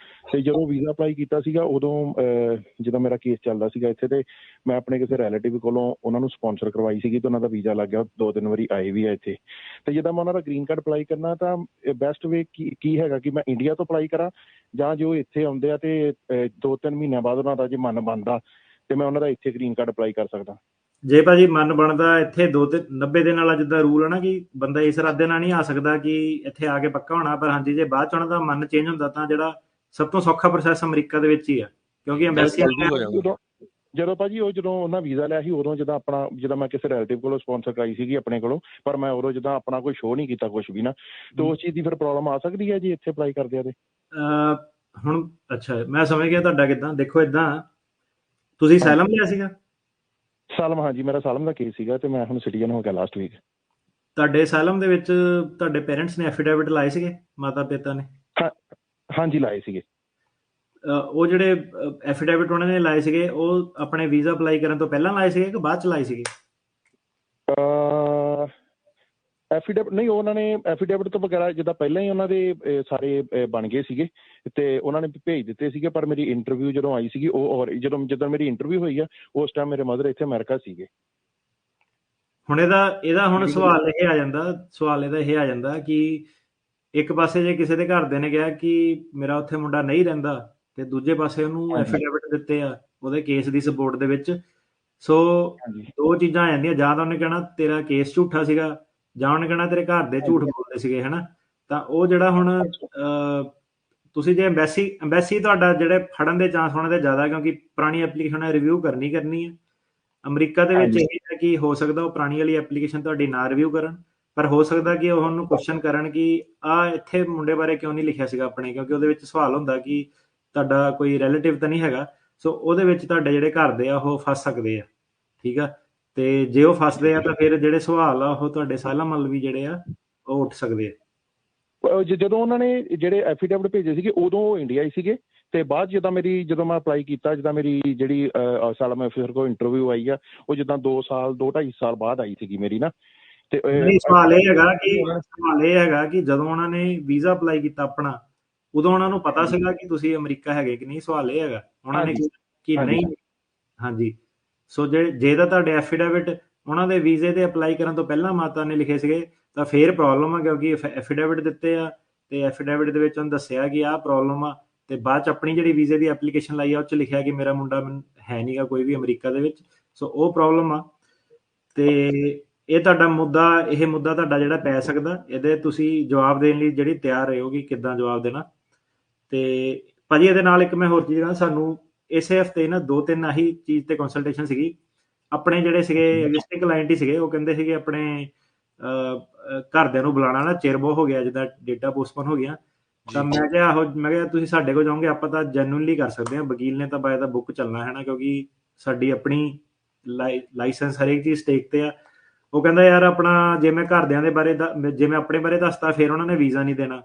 ਤੇ ਜਦੋਂ ਵੀਜ਼ਾ ਅਪਲਾਈ ਕੀਤਾ ਸੀਗਾ ਉਦੋਂ ਜਦੋਂ ਮੇਰਾ ਕੇਸ ਚੱਲਦਾ ਸੀਗਾ ਇੱਥੇ ਤੇ ਮੈਂ ਆਪਣੇ ਕਿਸੇ ਰਿਲੇਟਿਵ ਕੋਲੋਂ ਉਹਨਾਂ ਨੂੰ ਸਪਾਂਸਰ ਕਰਵਾਈ ਸੀਗੀ ਤੇ ਉਹਨਾਂ ਦਾ ਵੀਜ਼ਾ ਲੱਗ ਗਿਆ 2-3 ਵਾਰੀ ਆਏ ਵੀ ਆ ਇੱਥੇ ਤੇ ਜਿੱਦਾਂ ਮੈਂ ਉਹਨਾਂ ਦਾ ਗ੍ਰੀਨ ਕਾਰਡ ਅਪਲਾਈ ਕਰਨਾ ਤਾਂ ਬੈਸਟ ਵੇ ਕੀ ਹੈਗਾ ਕਿ ਮੈਂ ਇੰਡੀਆ ਤੋਂ ਅਪਲਾਈ ਕਰਾਂ ਜਾਂ ਜੋ ਇੱਥੇ ਆਉਂਦੇ ਆ ਤੇ 2-3 ਮਹੀਨਿਆਂ ਬਾਅਦ ਉਹਨਾਂ ਦਾ ਜੇ ਮਨ ਬਣਦਾ ਤੇ ਮੈਂ ਉਹਨਾਂ ਦਾ ਇੱਥੇ ਗ੍ਰੀਨ ਕਾਰਡ ਅਪਲਾਈ ਕਰ ਸਕਦਾ ਜੇ ਭਾਜੀ ਮਨ ਬਣਦਾ ਇੱਥੇ 90 ਦਿਨ ਵਾਲਾ ਜਿੱਦਾਂ ਰੂਲ ਹੈ ਨਾ ਕਿ ਬੰਦਾ ਇਸ ਇਰਾਦੇ ਨਾਲ ਨਹੀਂ ਆ ਸਕਦਾ ਕਿ ਇੱਥੇ ਆ ਕੇ ਪੱਕਾ ਹੋਣਾ ਪਰ ਹਾਂਜੀ ਜੇ ਬਾਅਦ ਚ ਉਹਨਾਂ ਦਾ ਮਨ ਚੇਂਜ ਹੁੰਦਾ ਤਾਂ ਜਿਹੜਾ ਸਭ ਤੋਂ ਸੌਖਾ ਪ੍ਰੋਸੈਸ ਅਮਰੀਕਾ ਦੇ ਵਿੱਚ ਹੀ ਆ ਕਿਉਂਕਿ ਐਮਬੈਸੀ ਜਦੋਂ ਭਾਜੀ ਉਹ ਜਦੋਂ ਉਹਨਾਂ ਵੀਜ਼ਾ ਲਿਆ ਸੀ ਉਦੋਂ ਜਦੋਂ ਮੈਂ ਕਿਸੇ ਰਿਲੇਟਿਵ ਕੋਲੋਂ ਸਪਾਂਸਰ ਕਰਾਈ ਸੀਗੀ ਆਪਣੇ ਕੋਲੋਂ ਪਰ ਮੈਂ ਉਦੋਂ ਜਦੋਂ ਆਪਣਾ ਕੋਈ ਸ਼ੋਅ ਨਹੀਂ ਕੀਤਾ ਕੁਝ ਵੀ ਨਾ ਤੇ ਉਸ ਚੀਜ਼ ਦੀ ਫਿਰ ਪ੍ਰੋਬਲਮ ਆ ਸਕਦੀ ਹੈ ਜੀ ਇੱਥੇ ਅਪਲਾਈ ਕਰਦੇ ਆ ਤੇ ਹੁਣ ਅੱਛਾ ਮੈਂ ਸਮਝ ਗਿਆ ਤੁਹਾਡਾ ਕਿੱਦਾਂ ਦੇਖੋ ਏਦਾਂ ਤੁਸੀਂ ਸੈਲਮ ਲਿਆ ਸੀਗਾ ਸਾਲਮ ਹਾਂਜੀ ਮੇਰਾ ਸਾਲਮ ਦਾ ਕੇਸ ਸੀਗਾ ਤੇ ਮੈਂ ਹੁਣ ਸਿਟੀਜ਼ਨ ਹੋ ਗਿਆ ਲਾਸਟ ਵੀਕ ਤੁਹਾਡੇ ਸਾਲਮ ਦੇ ਵਿੱਚ ਤੁਹਾਡੇ ਪੇਰੈਂਟਸ ਨੇ ਐਫੀਡੇਵਿਟ ਲਾਏ ਸੀਗੇ ਮਾਤਾ ਪਿਤਾ ਨੇ ਹਾਂਜੀ ਲਾਏ ਸੀਗੇ ਉਹ ਜਿਹੜੇ ਐਫੀਡੇਵਿਟ ਉਹਨਾਂ ਨੇ ਲਾਏ ਸੀਗੇ ਉਹ ਆਪਣੇ ਵੀਜ਼ਾ ਅਪਲਾਈ ਕਰਨ ਤੋਂ ਪਹਿਲਾਂ ਲਾਏ ਸੀਗੇ ਕਿ ਬਾਅਦ ਚ ਲਾਏ ਸੀਗੇ ਐਫੀਡੇਵਿਟ ਨਹੀਂ ਉਹਨਾਂ ਨੇ ਐਫੀਡੇਵਿਟ ਤੋਂ ਵਗੈਰਾ ਜਿੱਦਾਂ ਪਹਿਲਾਂ ਹੀ ਉਹਨਾਂ ਦੇ ਸਾਰੇ ਬਣ ਗਏ ਸੀਗੇ ਤੇ ਉਹਨਾਂ ਨੇ ਭੇਜ ਦਿੱਤੇ ਸੀਗੇ ਪਰ ਮੇਰੀ ਇੰਟਰਵਿਊ ਜਦੋਂ ਆਈ ਸੀਗੀ ਉਹ ਔਰ ਜਦੋਂ ਮੇਰੀ ਇੰਟਰਵਿਊ ਹੋਈ ਆ ਉਸ ਟਾਈਮ ਮੇਰੇ ਮਦਰ ਇੱਥੇ ਅਮਰੀਕਾ ਸੀਗੇ ਹੁਣ ਇਹਦਾ ਹੁਣ ਸਵਾਲ ਇਹ ਆ ਜਾਂਦਾ ਕਿ ਇੱਕ ਪਾਸੇ ਜੇ ਕਿਸੇ ਦੇ ਘਰਦੇ ਨੇ ਕਿਹਾ ਕਿ ਮੇਰਾ ਉੱਥੇ ਮੁੰਡਾ ਨਹੀਂ ਰਹਿੰਦਾ ਤੇ ਦੂਜੇ ਪਾਸੇ ਉਹਨੂੰ ਐਫੀਡੇਵਿਟ ਦਿੱਤੇ ਆ ਉਹਦੇ ਕੇਸ ਦੀ ਸਪੋਰਟ ਦੇ ਵਿੱਚ ਸੋ ਦੋ ਚੀਜ਼ਾਂ ਆ ਜਾਂਦੀਆਂ ਜਾਂ ਤਾਂ ਉਹਨੇ ਕਹਿਣਾ ਤੇਰਾ ਕੇਸ ਝੂਠਾ ਸੀਗਾ ਜਾਂ ਉਹਨੇ ਕਹਿਣਾ ਤੇਰੇ ਘਰ ਦੇ ਝੂਠ ਬੋਲਦੇ ਸੀਗੇ ਹਨਾ ਤਾਂ ਉਹ ਜਿਹੜਾ ਹੁਣ ਤੁਸੀਂ ਜੇ ਐਮਬੈਸੀ ਤੁਹਾਡਾ ਜਿਹੜੇ ਫੜਨ ਦੇ ਚਾਂਸ ਹੋਣ ਦੇ ਜ਼ਿਆਦਾ ਕਿਉਂਕਿ ਪੁਰਾਣੀ ਐਪਲੀਕੇਸ਼ਨ ਰਿਵਿਊ ਕਰਨੀ ਹੈ ਅਮਰੀਕਾ ਦੇ ਵਿੱਚ ਇਹ ਹੈ ਕਿ ਹੋ ਸਕਦਾ ਉਹ ਪੁਰਾਣੀ ਵਾਲੀ ਐਪਲੀਕੇਸ਼ਨ ਤੁਹਾਡੀ ਨਾ ਰਿਵਿਊ ਕਰਨ ਪਰ ਹੋ ਸਕਦਾ ਕਿ ਉਹਨੂੰ ਕੁਐਸਚਨ ਕਰਨ ਕਿ ਇੱਥੇ ਮੁੰਡੇ ਬਾਰੇ ਕਿਉਂ ਨਹੀਂ ਲਿਖਿਆ ਸੀਗਾ ਆਪਣੇ ਕਿਉਂਕਿ ਉਹਦੇ ਵਿੱਚ ਸਵਾਲ ਹੁੰਦਾ ਕਿ ਤੁਹਾਡਾ ਕੋਈ ਰਿਲੇਟਿਵ ਤਾਂ ਨਹੀਂ ਹੈਗਾ ਸੋ ਉਹਦੇ ਵਿੱਚ ਤੁਹਾਡੇ ਜਿਹੜੇ ਘਰ ਦੇ ਆ ਉਹ ਫਸ ਸਕਦੇ ਆ ਠੀਕ ਆ ਤੇ ਜੇ ਉਹ ਫਸਦੇ ਆ ਤਾਂ ਫਿਰ ਜਿਹੜੇ ਸਵਾਲ ਆ ਉਹ ਤੁਹਾਡੇ ਸਾਲਾਂ ਮੱਲ ਵੀ ਜਿਹੜੇ ਆ ਉਹ ਉੱਠ ਸਕਦੇ ਆ ਜਦੋਂ ਉਹਨਾਂ ਨੇ ਜਿਹੜੇ ਐਫੀਡੇਵਿਟ ਭੇਜੇ ਸੀਗੇ ਉਦੋਂ ਉਹ ਇੰਡੀਆ ਹੀ ਸੀਗੇ ਤੇ ਬਾਅਦ ਜਦੋਂ ਮੈਂ ਅਪਲਾਈ ਕੀਤਾ ਜਿੱਦਾਂ ਮੇਰੀ ਜਿਹੜੀ ਸਾਲਮ ਅਫਸਰ ਕੋਲ ਇੰਟਰਵਿਊ ਆਈ ਆ ਉਹ ਜਿੱਦਾਂ 2.5 ਸਾਲ ਬਾਅਦ ਆਈ ਸੀਗੀ ਮੇਰੀ ਨਾ ਤੇ ਸਵਾਲ ਇਹ ਹੈਗਾ ਕਿ ਜਦੋਂ ਉਹਨਾਂ ਨੇ ਵੀਜ਼ਾ ਅਪਲਾਈ ਕੀਤਾ ਆਪਣਾ ਉਦੋਂ ਉਹਨਾਂ ਨੂੰ ਪਤਾ ਸੀਗਾ ਕਿ ਤੁਸੀਂ ਅਮਰੀਕਾ ਹੈਗੇ ਕਿ ਨਹੀਂ ਸਵਾਲ ਇਹ ਹੈਗਾ ਉਹਨਾਂ ਨੇ ਕਿ ਨਹੀਂ ਹਾਂਜੀ ਸੋ ਜੇ ਤਾਂ ਤੁਹਾਡੇ ਐਫੀਡੇਵਿਟ ਉਹਨਾਂ ਦੇ ਵੀਜ਼ੇ ਤੇ ਅਪਲਾਈ ਕਰਨ ਤੋਂ ਪਹਿਲਾਂ ਮਾਤਾ ਨੇ ਲਿਖੇ ਸੀਗੇ ਤਾਂ ਫੇਰ ਪ੍ਰੋਬਲਮ ਆ ਕਿਉਂਕਿ ਐਫੀਡੇਵਿਟ ਦਿੱਤੇ ਆ ਤੇ ਐਫੀਡੇਵਿਟ ਦੇ ਵਿੱਚ ਉਹਨੂੰ ਦੱਸਿਆ ਕਿ ਆਹ ਪ੍ਰੋਬਲਮ ਆ, ਤੇ ਬਾਅਦ ਚ ਆਪਣੀ ਜਿਹੜੀ ਵੀਜ਼ੇ ਦੀ ਐਪਲੀਕੇਸ਼ਨ ਲਾਈ ਆ ਉਹ ਚ ਲਿਖਿਆ ਕਿ ਮੇਰਾ ਮੁੰਡਾ ਹੈ ਨਹੀਂਗਾ ਕੋਈ ਵੀ ਅਮਰੀਕਾ ਦੇ ਵਿੱਚ, ਸੋ ਉਹ ਪ੍ਰੋਬਲਮ ਆ। ਤੇ ਇਹ ਤੁਹਾਡਾ ਮੁੱਦਾ ਤੁਹਾਡਾ ਜਿਹੜਾ ਪੈ ਸਕਦਾ, ਇਹਦੇ ਤੁਸੀਂ ਜਵਾਬ ਦੇਣ ਲਈ ਜਿਹੜੀ ਤਿਆਰ ਰਹੋਗੇ ਕਿੱਦਾਂ ਜਵਾਬ ਦੇਣਾ। ਤੇ ਭਾਜੀ ਇਹਦੇ ਨਾਲ ਇੱਕ ਮੈਂ ਹੋਰ ਚੀਜ਼ ਕਹਾਂ, ਸਾਨੂੰ ਇਸੇ ਹਫਤੇ ਨਾ 2-3 ਆਹੀ ਚੀਜ਼ ਤੇ ਕੰਸਲਟੇਸ਼ਨ ਸੀਗੀ। ਆਪਣੇ ਜਿਹੜੇ ਸੀਗੇ ਐਗਜ਼ਿਸਟਿੰਗ ਕਲਾਇੰਟ ਹੀ ਸੀਗੇ, ਉਹ ਕਹਿੰਦੇ ਸੀਗੇ ਆਪਣੇ ਘਰਦਿਆਂ ਨੂੰ ਬੁਲਾਣਾ ਨਾ ਚਿਰ ਬਹੁਤ ਹੋ ਗਿਆ, ਜਿੱਦਾਂ ਡੇਟਾ ਪੋਸਟਪੋਨ ਹੋ ਗਿਆ। ਤਾਂ ਮੈਂ ਕਿਹਾ ਤੁਸੀਂ ਸਾਡੇ ਕੋਲ ਜਾਓਗੇ, ਆਪਾਂ ਤਾਂ ਜੈਨੂਇਨਲੀ ਕਰ ਸਕਦੇ ਹਾਂ, ਵਕੀਲ ਨੇ ਤਾਂ ਬਾਏ ਦਾ ਬੁੱਕ ਚੱਲਣਾ ਹੈ ਨਾ, ਕਿਉਂਕਿ ਸਾਡੀ ਆਪਣੀ ਲਾਇਸੈਂਸ ਹਰੇਕ ਚੀਜ਼ ਸਟੇਕ ਤੇ ਆ। ਉਹ ਕਹਿੰਦਾ ਯਾਰ ਆਪਣਾ ਜੇ ਮੈਂ ਘਰਦਿਆਂ ਦੇ ਬਾਰੇ ਜੇ ਮੈਂ ਆਪਣੇ ਬਾਰੇ ਦੱਸਤਾ ਫਿਰ ਉਹਨਾਂ ਨੇ ਵੀਜ਼ਾ ਨਹੀਂ ਦੇਣਾ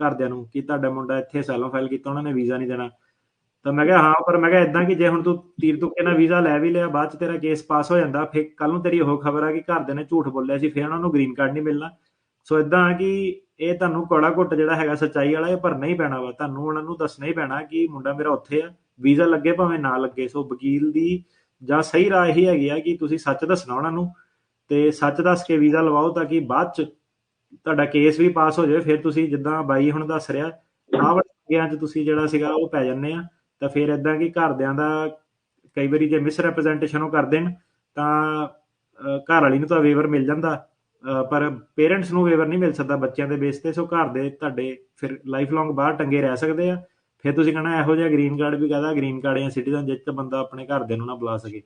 ਘਰਦਿਆਂ ਨੂੰ, ਕਿ ਤੁਹਾਡਾ ਮੁੰਡਾ ਇੱਥੇ ਅਸਾਈਲਮ ਫਾਈਲ ਕੀਤਾ, ਉਹਨਾਂ ਨੇ ਵੀਜ਼ਾ ਨਹੀਂ ਦੇਣਾ। ਤਾਂ ਮੈਂ ਕਿਹਾ ਹਾਂ, ਪਰ ਮੈਂ ਕਿਹਾ ਇਦਾਂ ਕਿ ਜੇ ਹੁਣ ਤੂੰ ਤੀਰ ਤੁੱਕੇ ਨਾਲ ਵੀਜ਼ਾ ਲੈ ਵੀ ਲਿਆ, ਬਾਅਦ ਚ ਤੇਰਾ ਕੇਸ ਪਾਸ ਹੋ ਜਾਂਦਾ, ਫਿਰ ਕੱਲ ਨੂੰ ਤੇਰੀ ਉਹ ਖਬਰ ਆ ਕਿ ਘਰਦਿਆਂ ਨੇ ਝੂਠ ਬੋਲਿਆ ਸੀ, ਫਿਰ ਉਹਨਾਂ ਨੂੰ ਗ੍ਰੀਨ ਕਾਰਡ ਨਹੀਂ ਮਿਲਣਾ। ਸੋ ਇਦਾਂ ਕਿ ਇਹ ਤੁਹਾਨੂੰ ਕੌੜਾ ਘੁੱਟ ਜਿਹੜਾ ਹੈਗਾ ਸੱਚਾਈ ਵਾਲਾ, ਇਹ ਭਰਨਾ ਹੀ ਪੈਣਾ ਵਾ, ਤੁਹਾਨੂੰ ਉਹਨਾਂ ਨੂੰ ਦੱਸਣਾ ਹੀ ਪੈਣਾ ਕਿ ਮੁੰਡਾ ਮੇਰਾ ਉੱਥੇ ਆ, ਵੀਜ਼ਾ ਲੱਗੇ ਭਾਵੇਂ ਨਾ ਲੱਗੇ। ਸੋ ਵਕੀਲ ਦੀ ਜਾਂ ਸਹੀ ਰਾਹ ਇਹੀ ਹੈਗੀ ਆ ਕਿ ਤੁਸੀਂ ਸੱਚ ਦੱਸਣਾ ਉਹਨਾਂ ਨੂੰ, ਤੇ ਸੱਚ ਦੱਸ ਕੇ ਵੀਜ਼ਾ ਲਵਾਓ, ਤਾਂ ਕਿ ਬਾਅਦ ਚ ਤੁਹਾਡਾ ਕੇਸ ਵੀ ਪਾਸ ਹੋ ਜਾਵੇ। ਫਿਰ ਤੁਸੀਂ ਜਿੱਦਾਂ ਬਾਈ ਹੁਣ ਦੱਸ ਰਿਹਾ, ਆਹ ਵਾਲੇ ਚ ਤੁਸੀਂ ਜਿਹੜਾ ਸੀਗਾ ਉਹ ਪੈ ਜਾਂਦੇ ਆ। ਤਾਂ ਫਿਰ ਇਦਾਂ ਕਿ ਘਰਦਿਆਂ ਦਾ ਕਈ ਵਾਰੀ ਜੇ ਮਿਸ ਰੈਪਰੈਜ਼ੈਂਟੇਸ਼ਨ ਉਹ ਕਰ ਦੇਣ ਤਾਂ ਘਰ ਵਾਲੀ ਨੂੰ ਤਾਂ ਵੇਵਰ ਮਿਲ ਜਾਂਦਾ, ਪਰ ਪੇਰੈਂਟਸ ਨੂੰ ਵੇਵਰ ਨਹੀਂ ਮਿਲ ਸਕਦਾ ਬੱਚਿਆਂ ਦੇ ਬੇਸ ਤੇ। ਸੋ ਘਰ ਦੇ ਤੁਹਾਡੇ ਫਿਰ ਲਾਈਫ ਲੌਂਗ ਬਾਹਰ ਟੰਗੇ ਰਹਿ ਸਕਦੇ ਆ। ਫਿਰ ਤੁਸੀਂ ਕਹਿਣਾ ਇਹੋ ਜਿਹਾ ਗ੍ਰੀਨ ਕਾਰਡ ਵੀ ਕਹਦਾ ਗ੍ਰੀਨ ਕਾਰਡ ਜਾਂ ਸਿਟੀਜ਼ਨ ਜਿੱਥੇ ਬੰਦਾ ਆਪਣੇ ਘਰਦਿਆਂ ਨੂੰ ਨਾ ਬੁਲਾ ਸਕੇ।